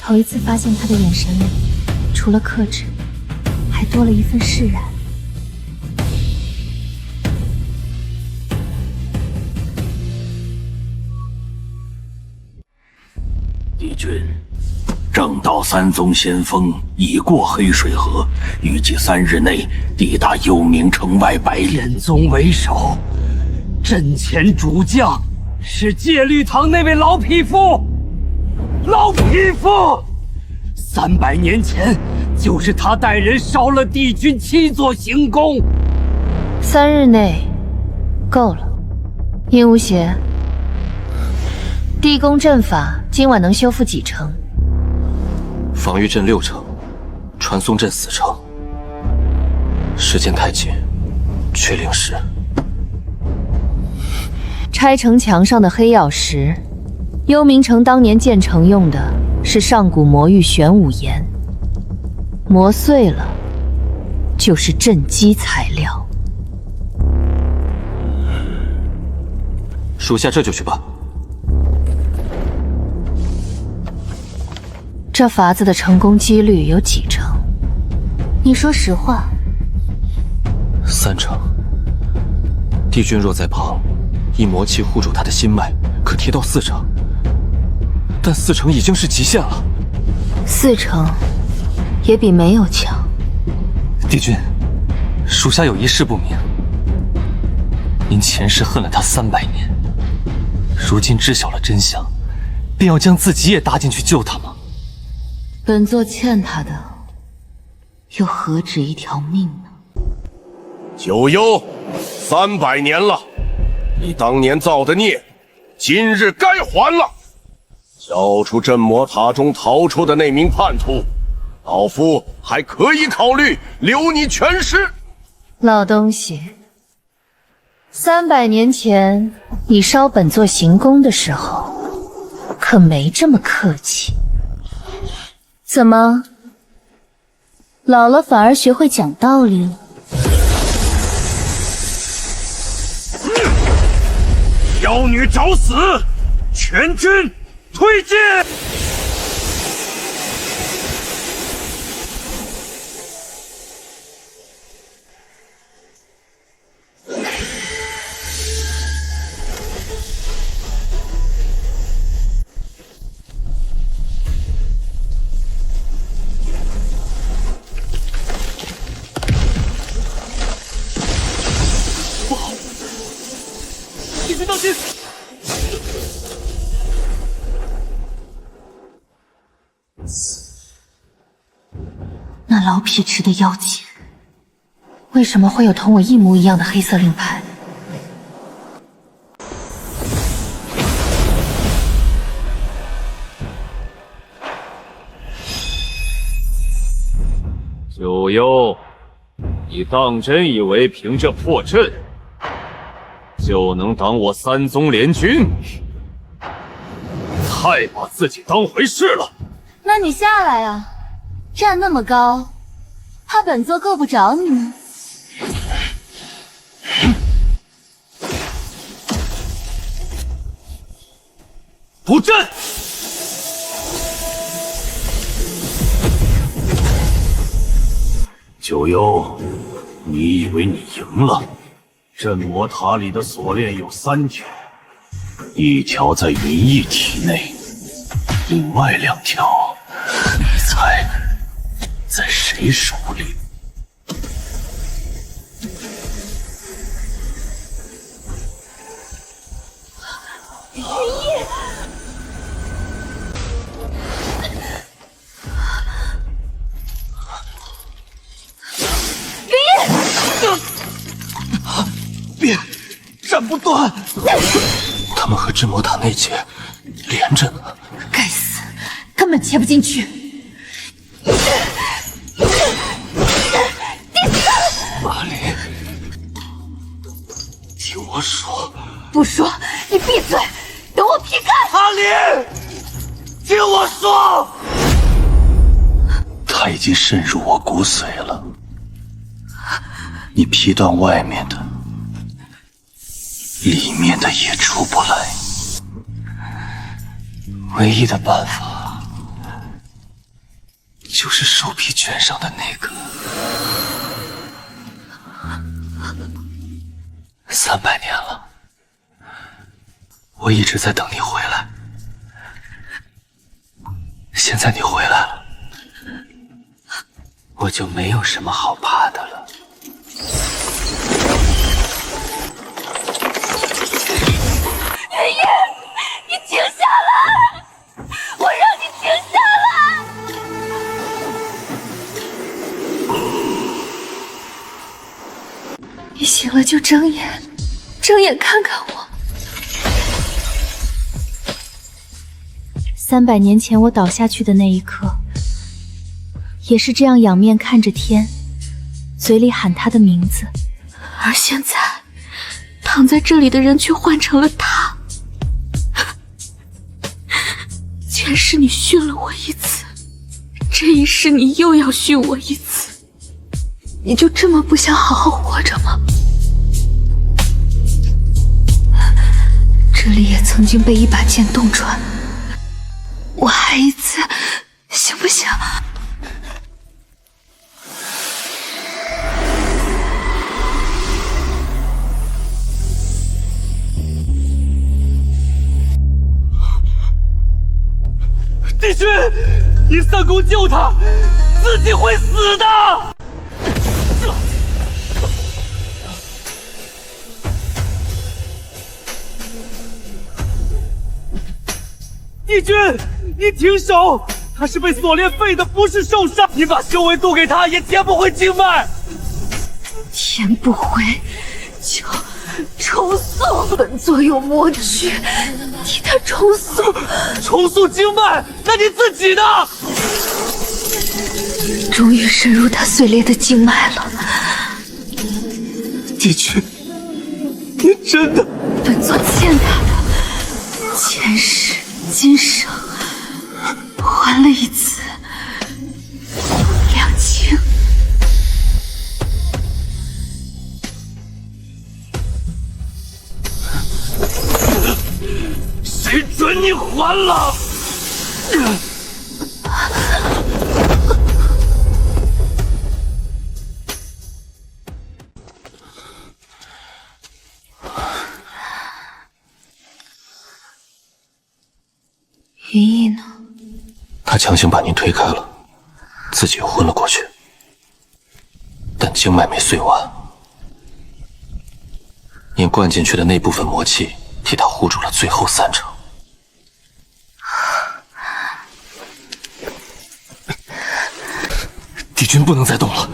头一次发现他的眼神里，除了克制，还多了一份释然。帝君，正道3宗先锋已过黑水河，预计3日内抵达幽冥城外100里。剑宗为首，阵前主将是戒律堂那位老匹夫。老匹夫，300年前就是他带人烧了帝君7座行宫。3日内够了。殷无邪，地宫阵法今晚能修复几成？防御阵6成，传送阵4成。时间太紧，缺灵石。拆城墙上的黑曜石，幽冥城当年建城用的是上古魔域玄武岩，磨碎了就是镇基材料。属下这就去办。这法子的成功几率有几成？你说实话。3成。帝君若在旁，以魔气护住他的心脉，可提到4成。但4成已经是极限了。4成，也比没有强。帝君，属下有一事不明。您前世恨了他300年，如今知晓了真相，便要将自己也搭进去救他吗？本座欠他的，又何止一条命呢？九幽，300年了，你当年造的孽，今日该还了。交出镇魔塔中逃出的那名叛徒，老夫还可以考虑留你全尸。老东西，300年前你烧本座行宫的时候，可没这么客气。怎么，老了反而学会讲道理了？妖女找死！全军推进！不好！帝君当心！那老痞池的妖精，为什么会有同我一模一样的黑色令牌？九幽，你当真以为凭这破阵就能挡我3宗联军？太把自己当回事了！那你下来啊，站那么高，怕本座够不着你吗？布阵！九幽，你以为你赢了？镇魔塔里的锁链有3条，一条在云翳体内，另外2条，你猜在谁手里？云翳，别，斩不断！他们和镇魔塔那节连着呢。该死，根本切不进去。阿离，听我说。不说，你闭嘴，等我劈开！阿离，听我说。他已经渗入我骨髓了，你劈断外面的，里面的也出不来。唯一的办法就是手臂卷上的那个。300年了，我一直在等你回来，现在你回来了，我就没有什么好怕的了。云烨，你停下来！我让你停下来！你醒了就睁眼，睁眼看看我。300年前我倒下去的那一刻，也是这样仰面看着天，嘴里喊他的名字。而现在，躺在这里的人却换成了他。前世你训了我一次，这一世你又要训我一次，你就这么不想好好活着吗？这这里也曾经被一把剑洞穿，我还一次，行不行？帝君，你三公救他，自己会死的。帝君，你停手！他是被锁链废的，不是受伤。你把修为渡给他，也填不回经脉。填不回，就重塑。本座有魔诀，替他重塑。重塑经脉？那你自己呢？终于深入他碎裂的经脉了。帝君，你真的……本座欠他的，前世今生还了一次两清。谁准你还了？云逸呢？他强行把您推开了，自己又昏了过去，但经脉没碎完，您灌进去的那部分魔气替他护住了最后3成。帝君不能再动了，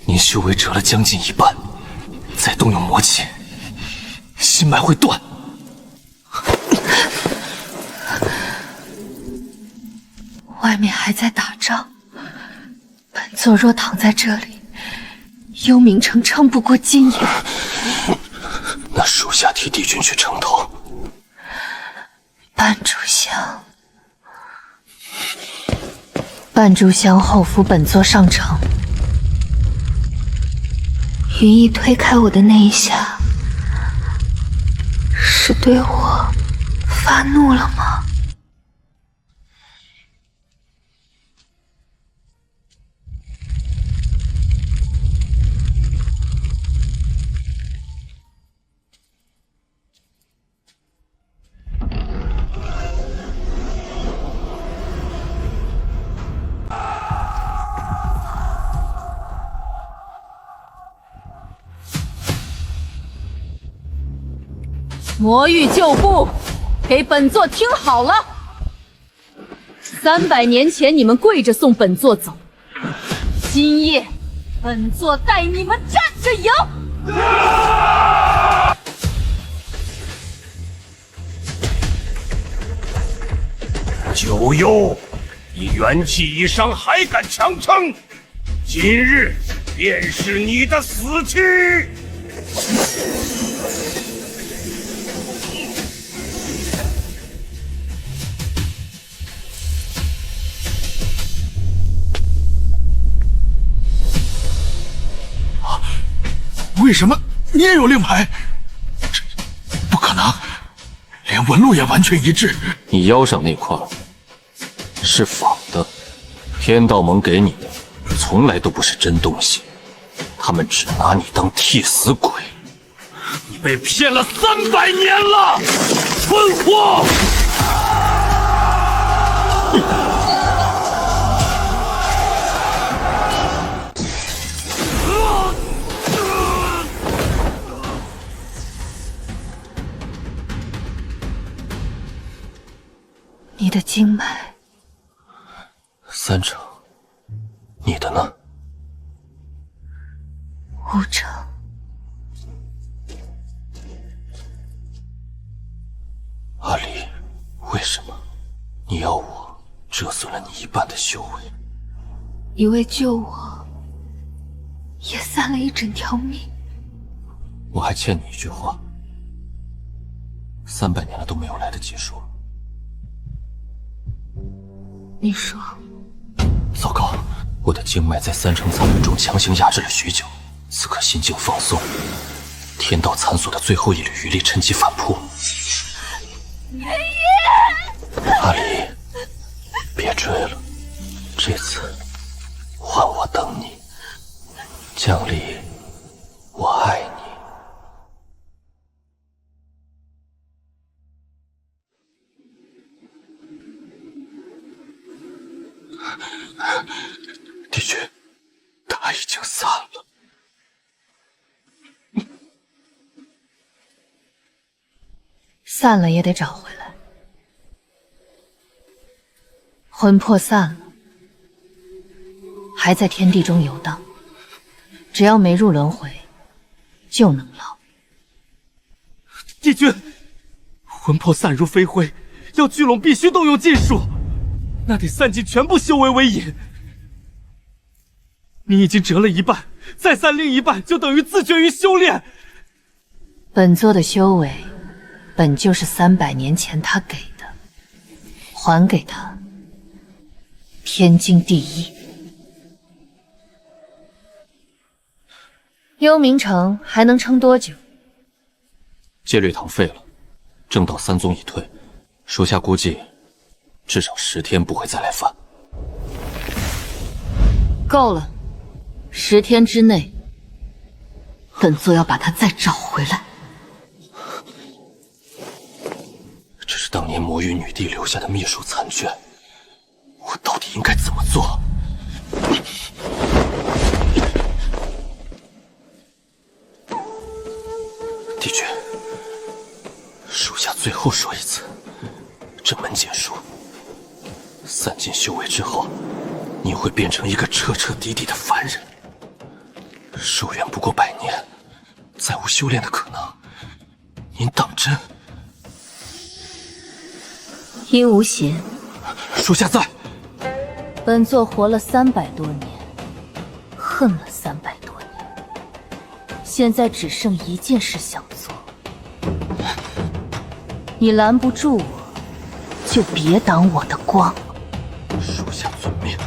您修为折了将近一半，再动用魔气，心脉会断。外面还在打仗，本座若躺在这里，幽冥城撑不过今夜。那属下替帝君去城头。半炷香，半炷香后扶本座上城。云逸推开我的那一下，是对我发怒了吗？魔域旧部，给本座听好了！300年前你们跪着送本座走，今夜本座带你们站着赢！九幽，你元气已伤还敢强撑，今日便是你的死期！为什么你也有令牌？不可能，连纹路也完全一致。你腰上那块是仿的，天道盟给你的从来都不是真东西，他们只拿你当替死鬼。你被骗了300年了，蠢货！你的经脉3成，你的呢？5成。阿离，为什么你要我折损了你一半的修为？你为救我，也散了一整条命。我还欠你一句话，300年了都没有来得及说。你说。糟糕，我的经脉在3成残轮中强行压制了许久，此刻心境放松，天道残索的最后一缕余力趁机反扑。阿离，别追了，这次换我等你。江离，我爱你。帝君，他已经散了。散了也得找回来。魂魄散了，还在天地中游荡，只要没入轮回，就能捞。帝君，魂魄散如飞灰，要聚拢必须动用禁术，那得散尽全部修为为引。你已经折了一半，再散另一半，就等于自绝于修炼。本座的修为，本就是300年前他给的，还给他。天经地义。幽冥城还能撑多久？戒律堂废了，正道3宗已退，属下估计至少10天不会再来犯。够了，10天之内，本座要把他再找回来。这是当年魔域女帝留下的秘术残卷，我到底应该怎么做？帝君，属下最后说一次，这门解术，散尽修为之后，你会变成一个彻彻底底的凡人。寿元不过100年，再无修炼的可能，您当真？殷无邪，属下在。本座活了300多年，恨了300多年，现在只剩一件事想做。你拦不住我，就别挡我的光。属下遵命。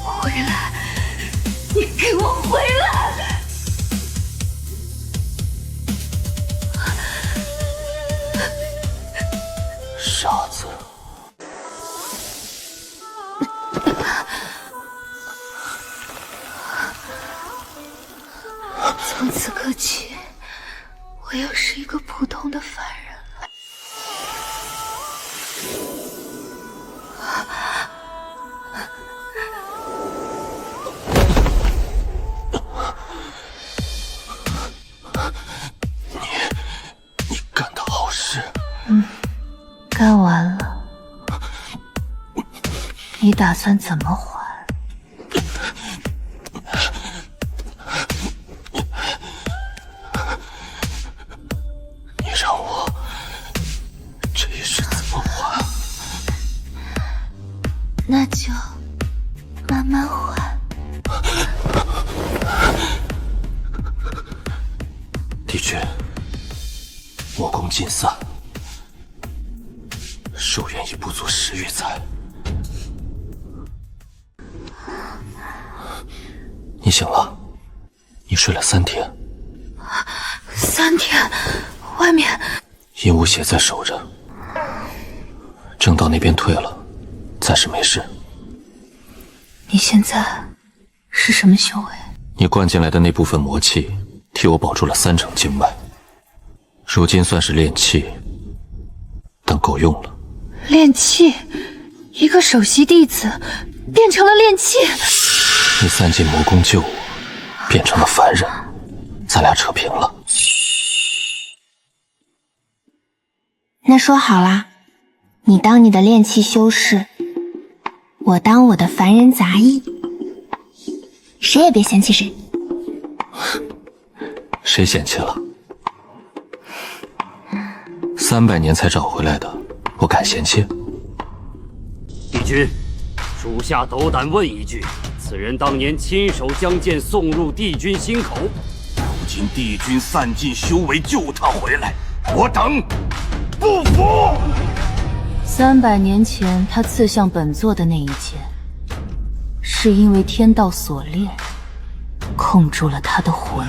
回来！你给我回来！傻子。从此刻起，我又是一个普通的凡人了。你干的好事。干完了，你打算怎么还？你让我这一世怎么还？那就慢慢还。帝君，魔功尽散，寿元已不足10余载。你醒了，你睡了3天。3天，外面殷无邪在守着，正道那边退了，暂时没事。你现在是什么修为？你灌进来的那部分魔气，替我保住了3成经脉。如今算是炼气，但够用了。炼气，一个首席弟子变成了炼气。你散尽魔功救我，变成了凡人，咱俩扯平了。那说好啦，你当你的炼气修士，我当我的凡人杂役，谁也别嫌弃谁。谁嫌弃了？300年才找回来的，我敢嫌弃？帝君，属下斗胆问一句：此人当年亲手将剑送入帝君心口，如今帝君散尽修为救他回来，我等不服！ 300年前，他刺向本座的那一剑，是因为天道锁链控住了他的魂。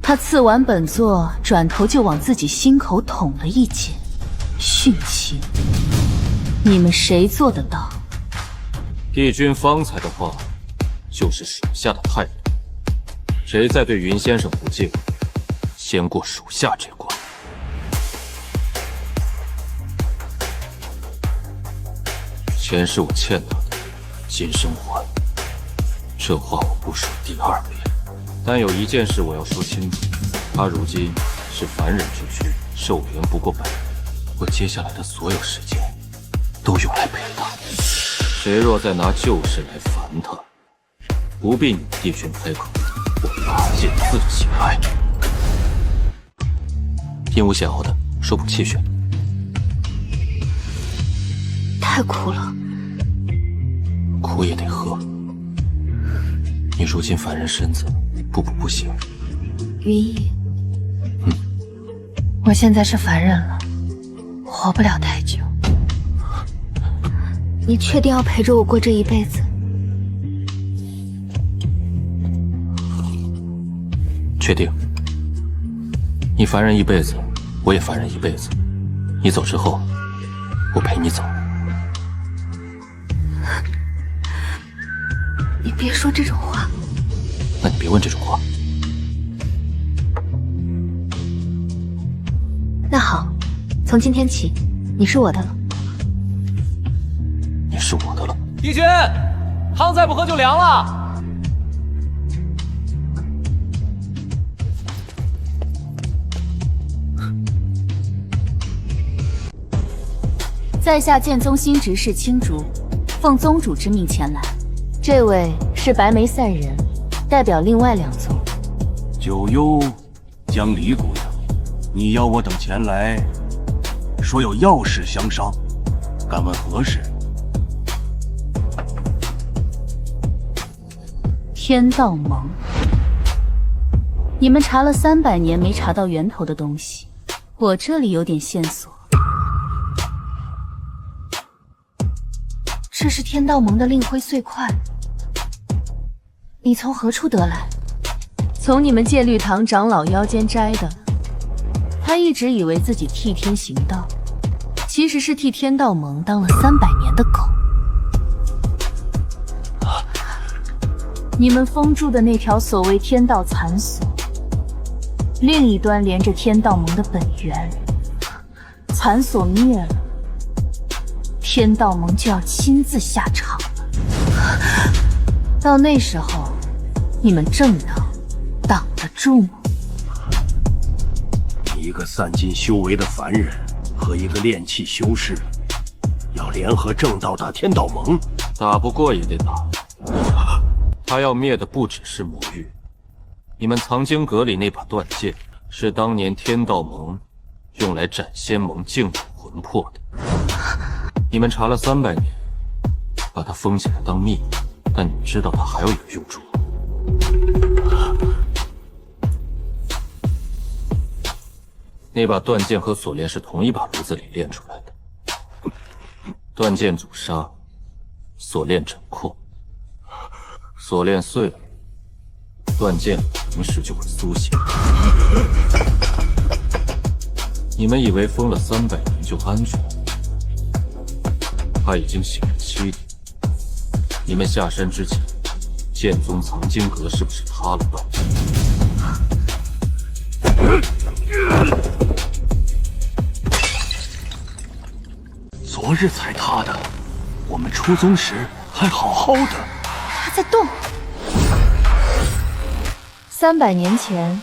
他刺完本座，转头就往自己心口捅了一剑，殉情。你们谁做得到？帝君方才的话，就是属下的态度。谁再对云先生不敬，先过属下这关。前世我欠他的，今生还。这话我不说第二遍。但有一件事我要说清楚：他如今是凡人之躯，寿元不过100年。我接下来的所有时间，都用来陪他。谁若再拿旧事来烦他，不必你帝君开口，我拔剑自己来。阴无险熬的，说补气血。太苦了，苦也得喝。你如今凡人身子，不补不行。云逸，我现在是凡人了，活不了太久。你确定要陪着我过这一辈子？确定。你凡人一辈子，我也凡人一辈子。你走之后，我陪你走。你别说这种话。那你别问这种话。那好，从今天起，你是我的了。你是我的了。帝君，汤再不喝就凉了。在下剑宗新执事青竹，奉宗主之命前来。这位是白眉赛人，代表另外2宗。九幽，江离姑娘，你要我等前来，说有要事相商，敢问何事？天道盟，你们查了300年没查到源头的东西，我这里有点线索。这是天道盟的令徽碎块，你从何处得来？从你们戒律堂长老腰间摘的。他一直以为自己替天行道，其实是替天道盟当了300年的狗。你们封住的那条所谓天道残锁，另一端连着天道盟的本源，残锁灭了，天道盟就要亲自下场了。到那时候，你们正道挡得住吗？一个散尽修为的凡人和一个炼气修士，要联合正道打天道盟，打不过也得打。他要灭的不只是魔域，你们藏经阁里那把断剑，是当年天道盟用来斩仙盟净土魂魄的。你们查了300年，把它封起来当秘密，但你们知道它还要有用处。那把断剑和锁链是同一把炉子里炼出来的，断剑阻杀，锁链整扩。锁链碎了，断剑平时就会苏醒。你们以为封了300年就安全？他已经醒了7年。你们下山之前，剑宗藏经阁是不是塌了断剑？昨日才塌的，我们出宗时还好好的。他在动。300年前，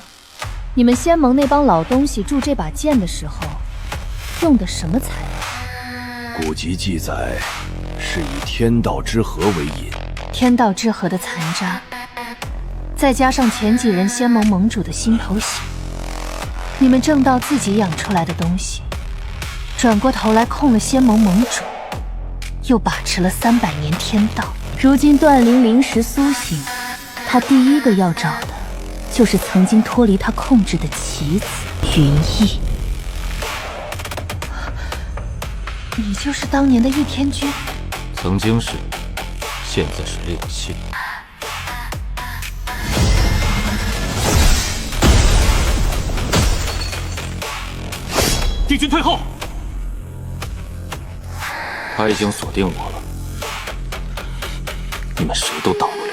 你们仙盟那帮老东西铸这把剑的时候，用的什么材料？古籍记载，是以天道之核为引。天道之核的残渣，再加上前几人仙盟盟主的心头血，你们正道自己养出来的东西，转过头来控了仙盟盟主，又把持了300年天道。如今段灵临时苏醒，他第一个要找的就是曾经脱离他控制的棋子云逸。你就是当年的玉天君？曾经是，现在是炼器。帝君退后！他已经锁定我了，你们谁都挡不了。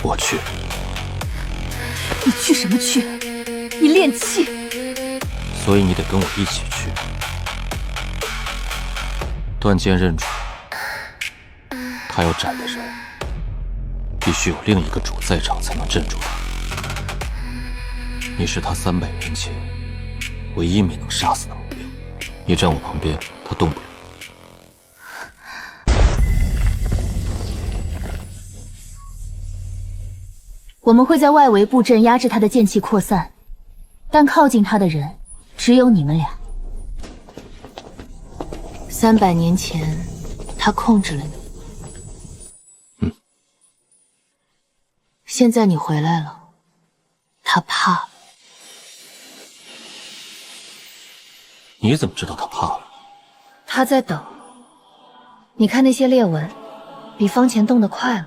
我去。你去什么去？你练气。所以你得跟我一起去。断剑认主，他要斩的人，必须有另一个主在场才能镇住他。你是他300年前唯一没能杀死的目标，你站我旁边，他动不了。我们会在外围布阵压制他的剑气扩散，但靠近他的人只有你们俩。300年前，他控制了你。现在你回来了，他怕了。你怎么知道他怕了？他在等。你看那些裂纹，比方前动得快了。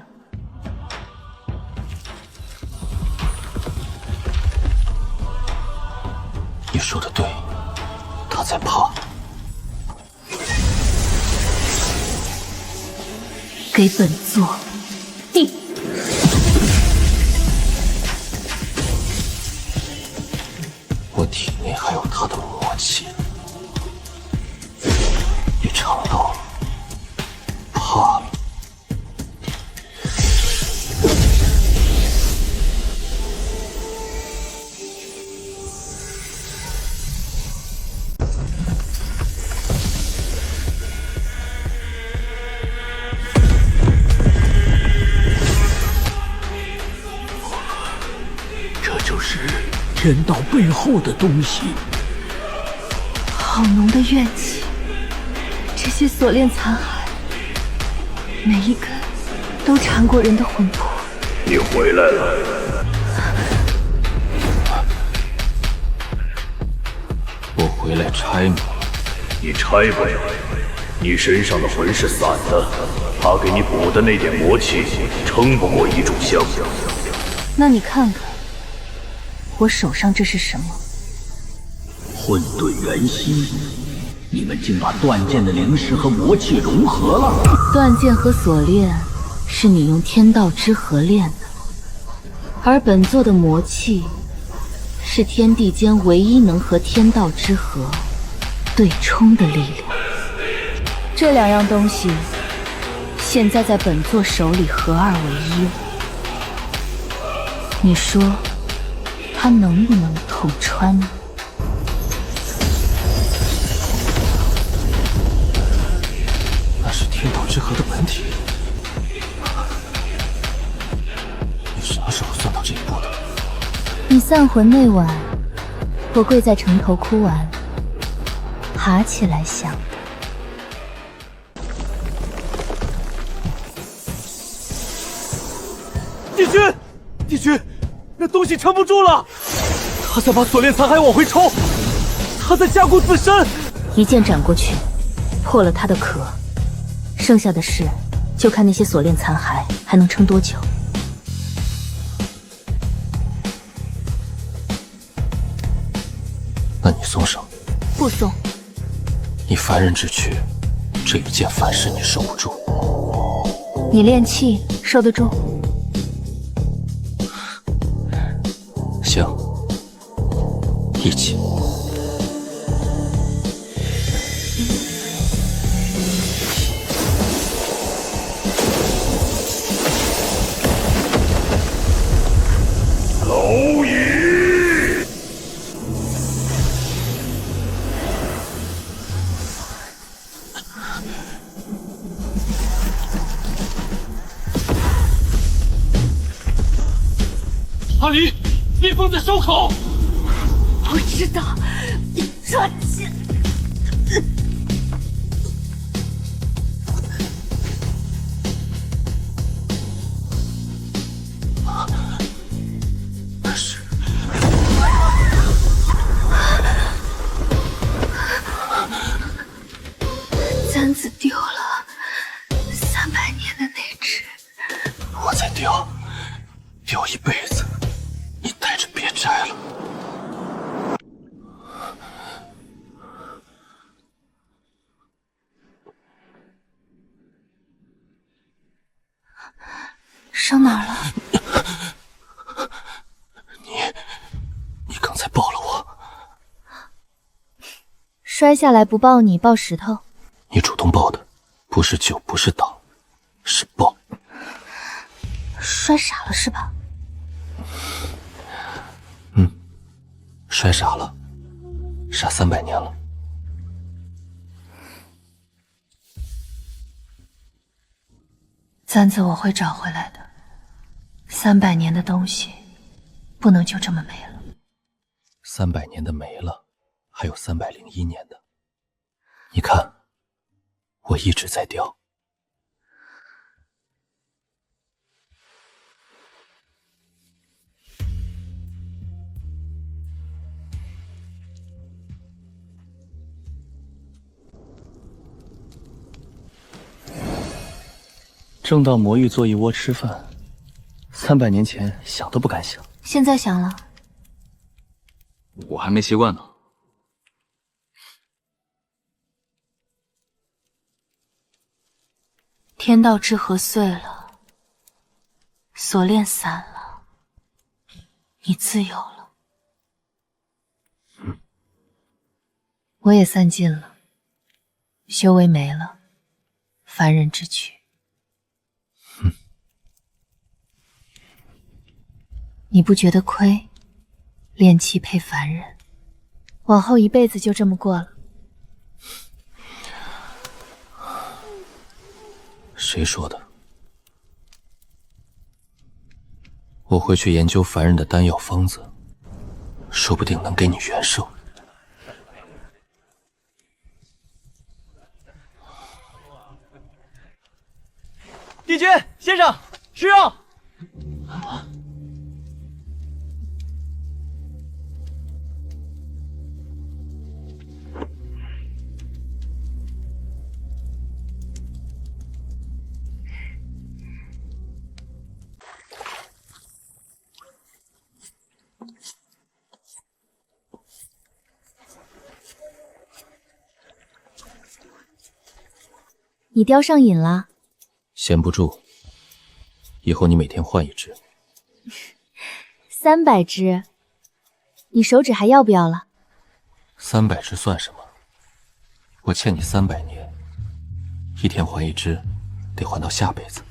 你说的对，他在怕。给本座定！我体内还有他的魔气，你尝到了，怕了。天道背后的东西，好浓的怨气。这些锁链残骸，每一根都缠过人的魂魄。你回来了。我回来拆魔。你拆不了，你身上的魂是散的，他给你补的那点魔气，撑不过一炷香。那你看看。我手上这是什么？混沌元心，你们竟把断剑的灵石和魔气融合了。断剑和锁链是你用天道之合炼的，而本座的魔气是天地间唯一能和天道之合对冲的力量。这2样东西现在在本座手里合二为一了。你说？他能不能捅穿你？那是天道之合的本体。你什么时候算到这一步的？你散魂那晚，我跪在城头哭完，爬起来想的。帝君，帝君！那东西撑不住了，他在把锁链残骸往回抽，他在加固自身。一剑斩过去，破了他的壳，剩下的事就看那些锁链残骸还能撑多久。那你松手。不松。你凡人之躯，这一剑反噬你受不住。你练气受得住。行，一起。蝼蚁！阿离！裂缝在收口，我知道，你抓紧。摔下来不抱你，抱石头。你主动抱的，不是酒，不是打，是抱。摔傻了是吧？摔傻了，傻300年了。簪子我会找回来的，300年的东西不能就这么没了。300年的没了，还有301年的。你看，我一直在掉。正到魔域坐一窝吃饭，300年前想都不敢想。现在想了，我还没习惯呢。天道之河碎了，锁链散了，你自由了，我也散尽了，修为没了，凡人之躯。你不觉得亏？炼气配凡人，往后一辈子就这么过了。谁说的？我会去研究凡人的丹药方子，说不定能给你元寿。帝君，先生，吃药。你叼上瘾了？闲不住，以后你每天换一支。300支，你手指还要不要了？300支算什么？我欠你300年，一天还一支，得还到下辈子。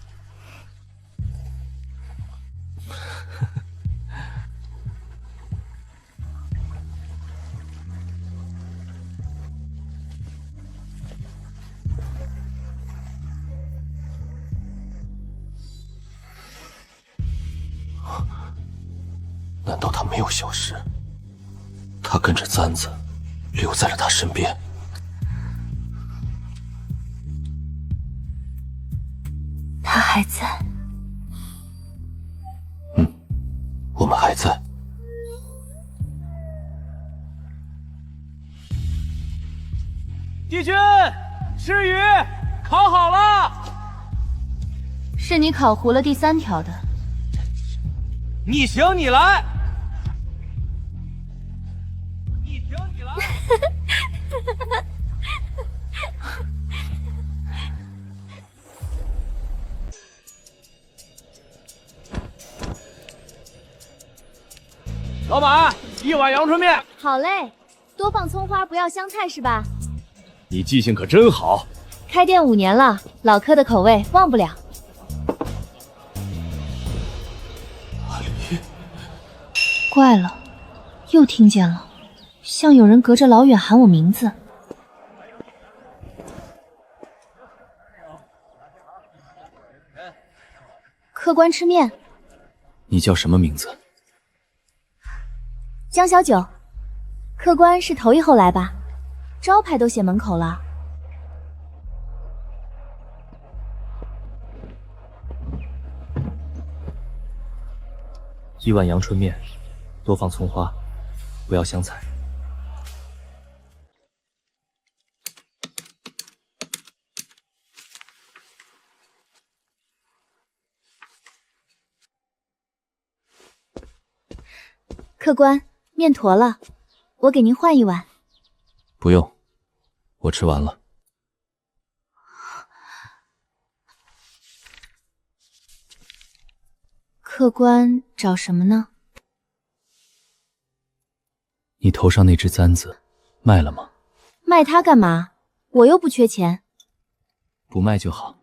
难道他没有消失？他跟着簪子留在了他身边。他还在。我们还在。帝君，吃鱼，烤好了。是你烤糊了第3条的。你行你来。你行你来。老板，1碗阳春面。好嘞，多放葱花，不要香菜是吧？你记性可真好。开店5年了，老客的口味忘不了。怪了，又听见了，像有人隔着老远喊我名字。客官吃面。你叫什么名字？江小九。客官是头一后来吧？招牌都写门口了。1碗阳春面，多放葱花，不要香菜。客官，面坨了，我给您换1碗。不用，我吃完了。客官找什么呢？你头上那只簪子卖了吗？卖它干嘛？我又不缺钱。不卖就好。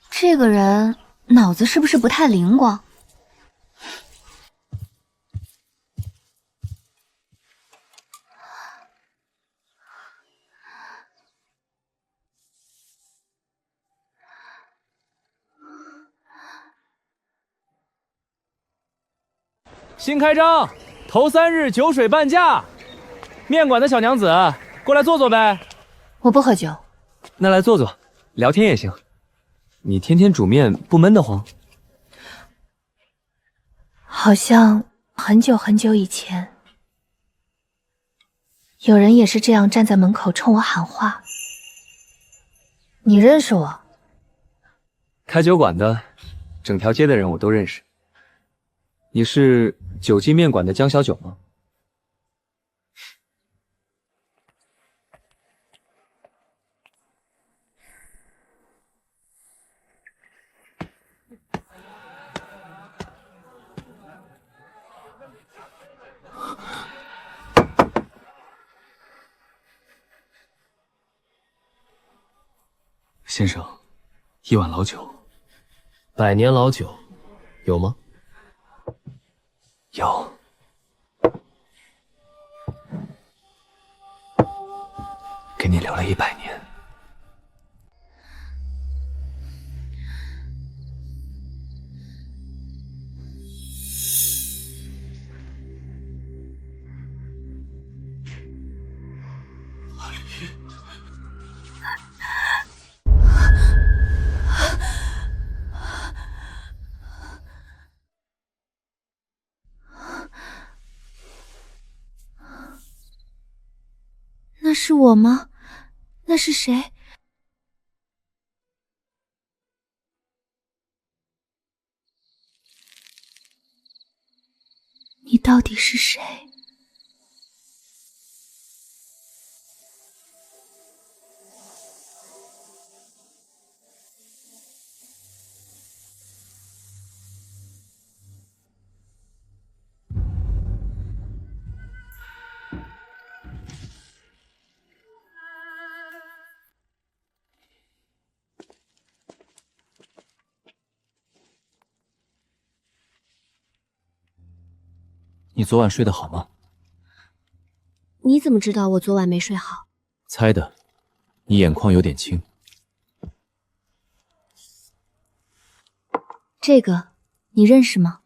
这个人脑子是不是不太灵光？新开张，头3日酒水半价。面馆的小娘子，过来坐坐呗。我不喝酒。那来坐坐，聊天也行。你天天煮面不闷得慌？好像很久很久以前，有人也是这样站在门口冲我喊话。你认识我？开酒馆的，整条街的人我都认识。你是九记面馆的江小九吗？先生，一碗老酒。100年老酒，有吗？有。给你留了100年。那是我吗？那是谁？你到底是谁？你昨晚睡得好吗？你怎么知道我昨晚没睡好？猜的，你眼眶有点青。这个你认识吗？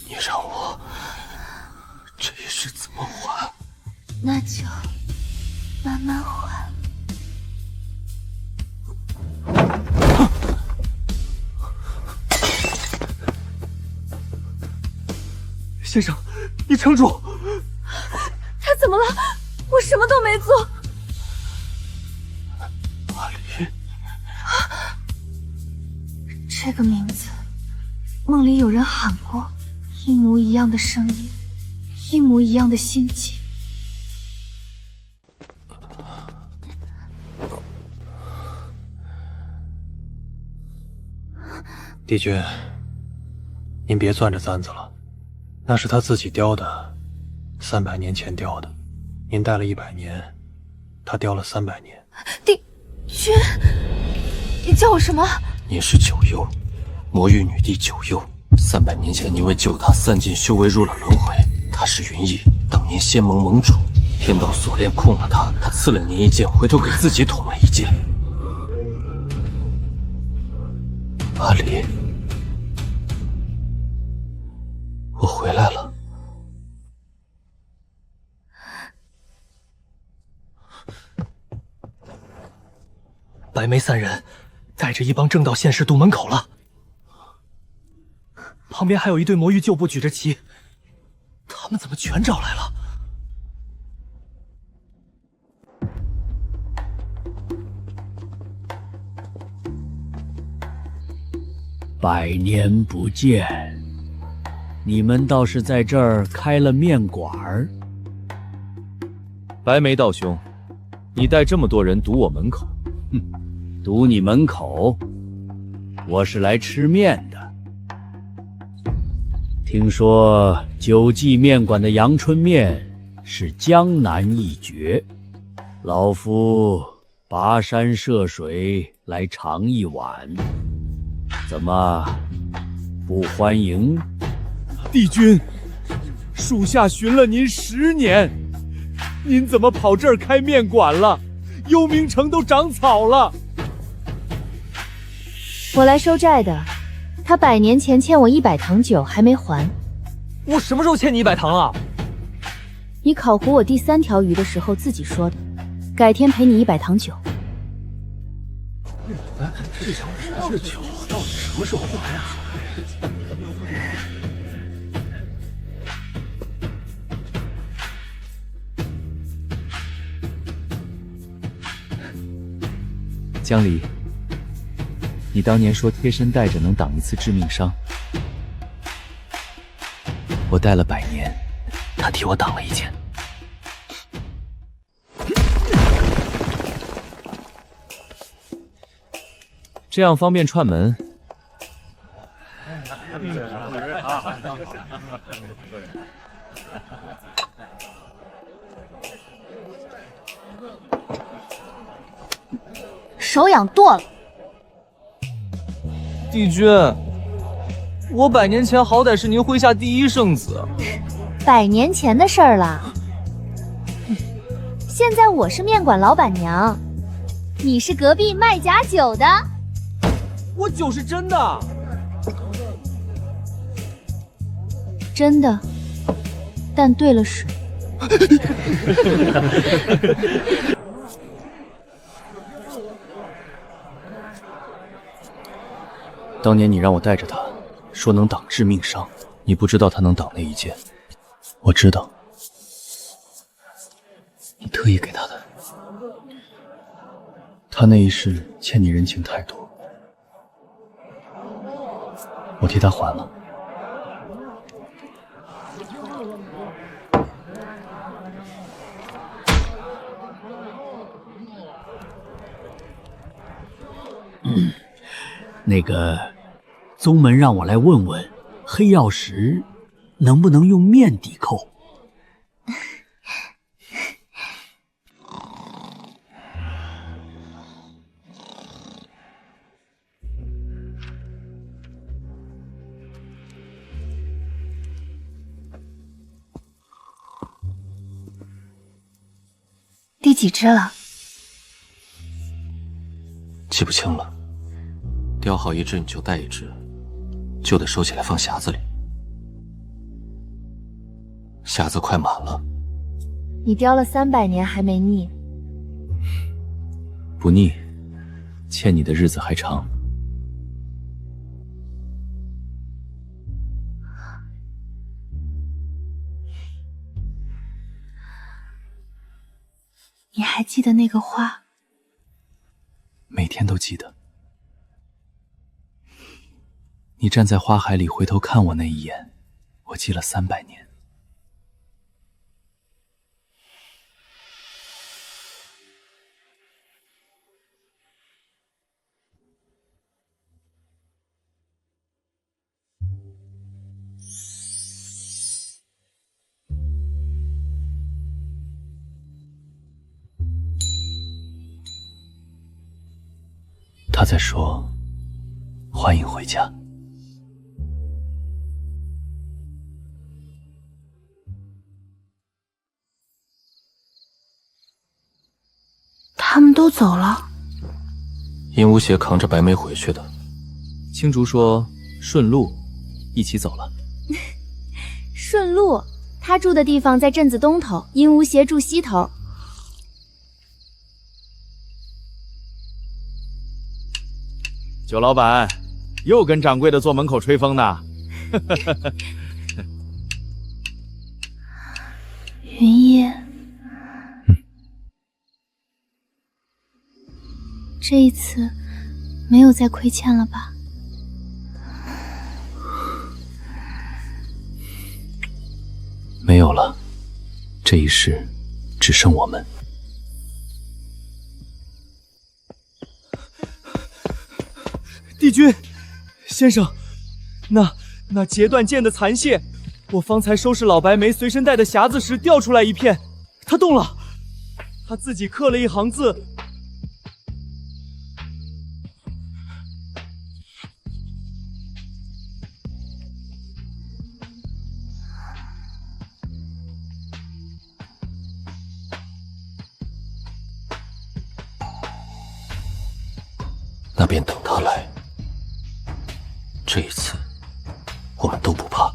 你让我这一世怎么还？那就慢慢还。先生，你撑住！他怎么了？我什么都没做。阿离，这个名字，梦里有人喊过，一模一样的声音，一模一样的心情。帝君，您别攥着簪子了。那是他自己雕的，300年前雕的，您戴了100年，他雕了300年。帝君，你叫我什么？你是九幽，魔域女帝九幽。300年前，你为救她散尽修为，入了轮回。她是云缢，当年仙盟盟主，天道锁链控了她，她刺了您一剑，回头给自己捅了一剑。阿离。我回来了。白眉3人带着一帮正道仙士堵门口了，旁边还有一队魔域旧部举着旗，他们怎么全找来了？ 100年不见，你们倒是在这儿开了面馆儿。白眉道兄，你带这么多人堵我门口，堵你门口？我是来吃面的。听说九记面馆的阳春面是江南一绝，老夫跋山涉水来尝一碗，怎么不欢迎？帝君，属下寻了您10年，您怎么跑这儿开面馆了？幽冥城都长草了。我来收债的，他100年前欠我100堂酒还没还。我什么时候欠你100堂了？你烤糊我第3条鱼的时候自己说的，改天赔你100堂酒。这酒到底什么时候还啊？江离，你当年说贴身带着能挡1次致命伤，我带了100年，他替我挡了1件。这样方便串门。手痒剁了。帝君，我100年前好歹是您麾下第1圣子，100年前的事儿了。现在我是面馆老板娘，你是隔壁卖假酒的。我酒是真的，真的，但兑了水。当年你让我带着他，说能挡致命伤，你不知道他能挡那1件。我知道，你特意给他的。他那一世欠你人情太多，我替他还了。那个，宗门让我来问问，黑曜石能不能用面抵扣？第几只了？记不清了。雕好1只你就带1只，就得收起来放匣子里。匣子快满了。你雕了300年还没腻？不腻，欠你的日子还长。你还记得那个花？每天都记得。你站在花海里回头看我那一眼，我记了300年。他在说：“欢迎回家。”他们都走了。殷无邪扛着白眉回去的。青竹说顺路一起走了。顺路，他住的地方在镇子东头，殷无邪住西头。酒老板又跟掌柜的坐门口吹风呢。云夜，这一次没有再亏欠了吧？没有了，这一世只剩我们。帝君，先生，那截断剑的残屑，我方才收拾老白眉随身带的匣子时掉出来一片，他动了，他自己刻了一行字。那便等他来。这一次，我们都不怕。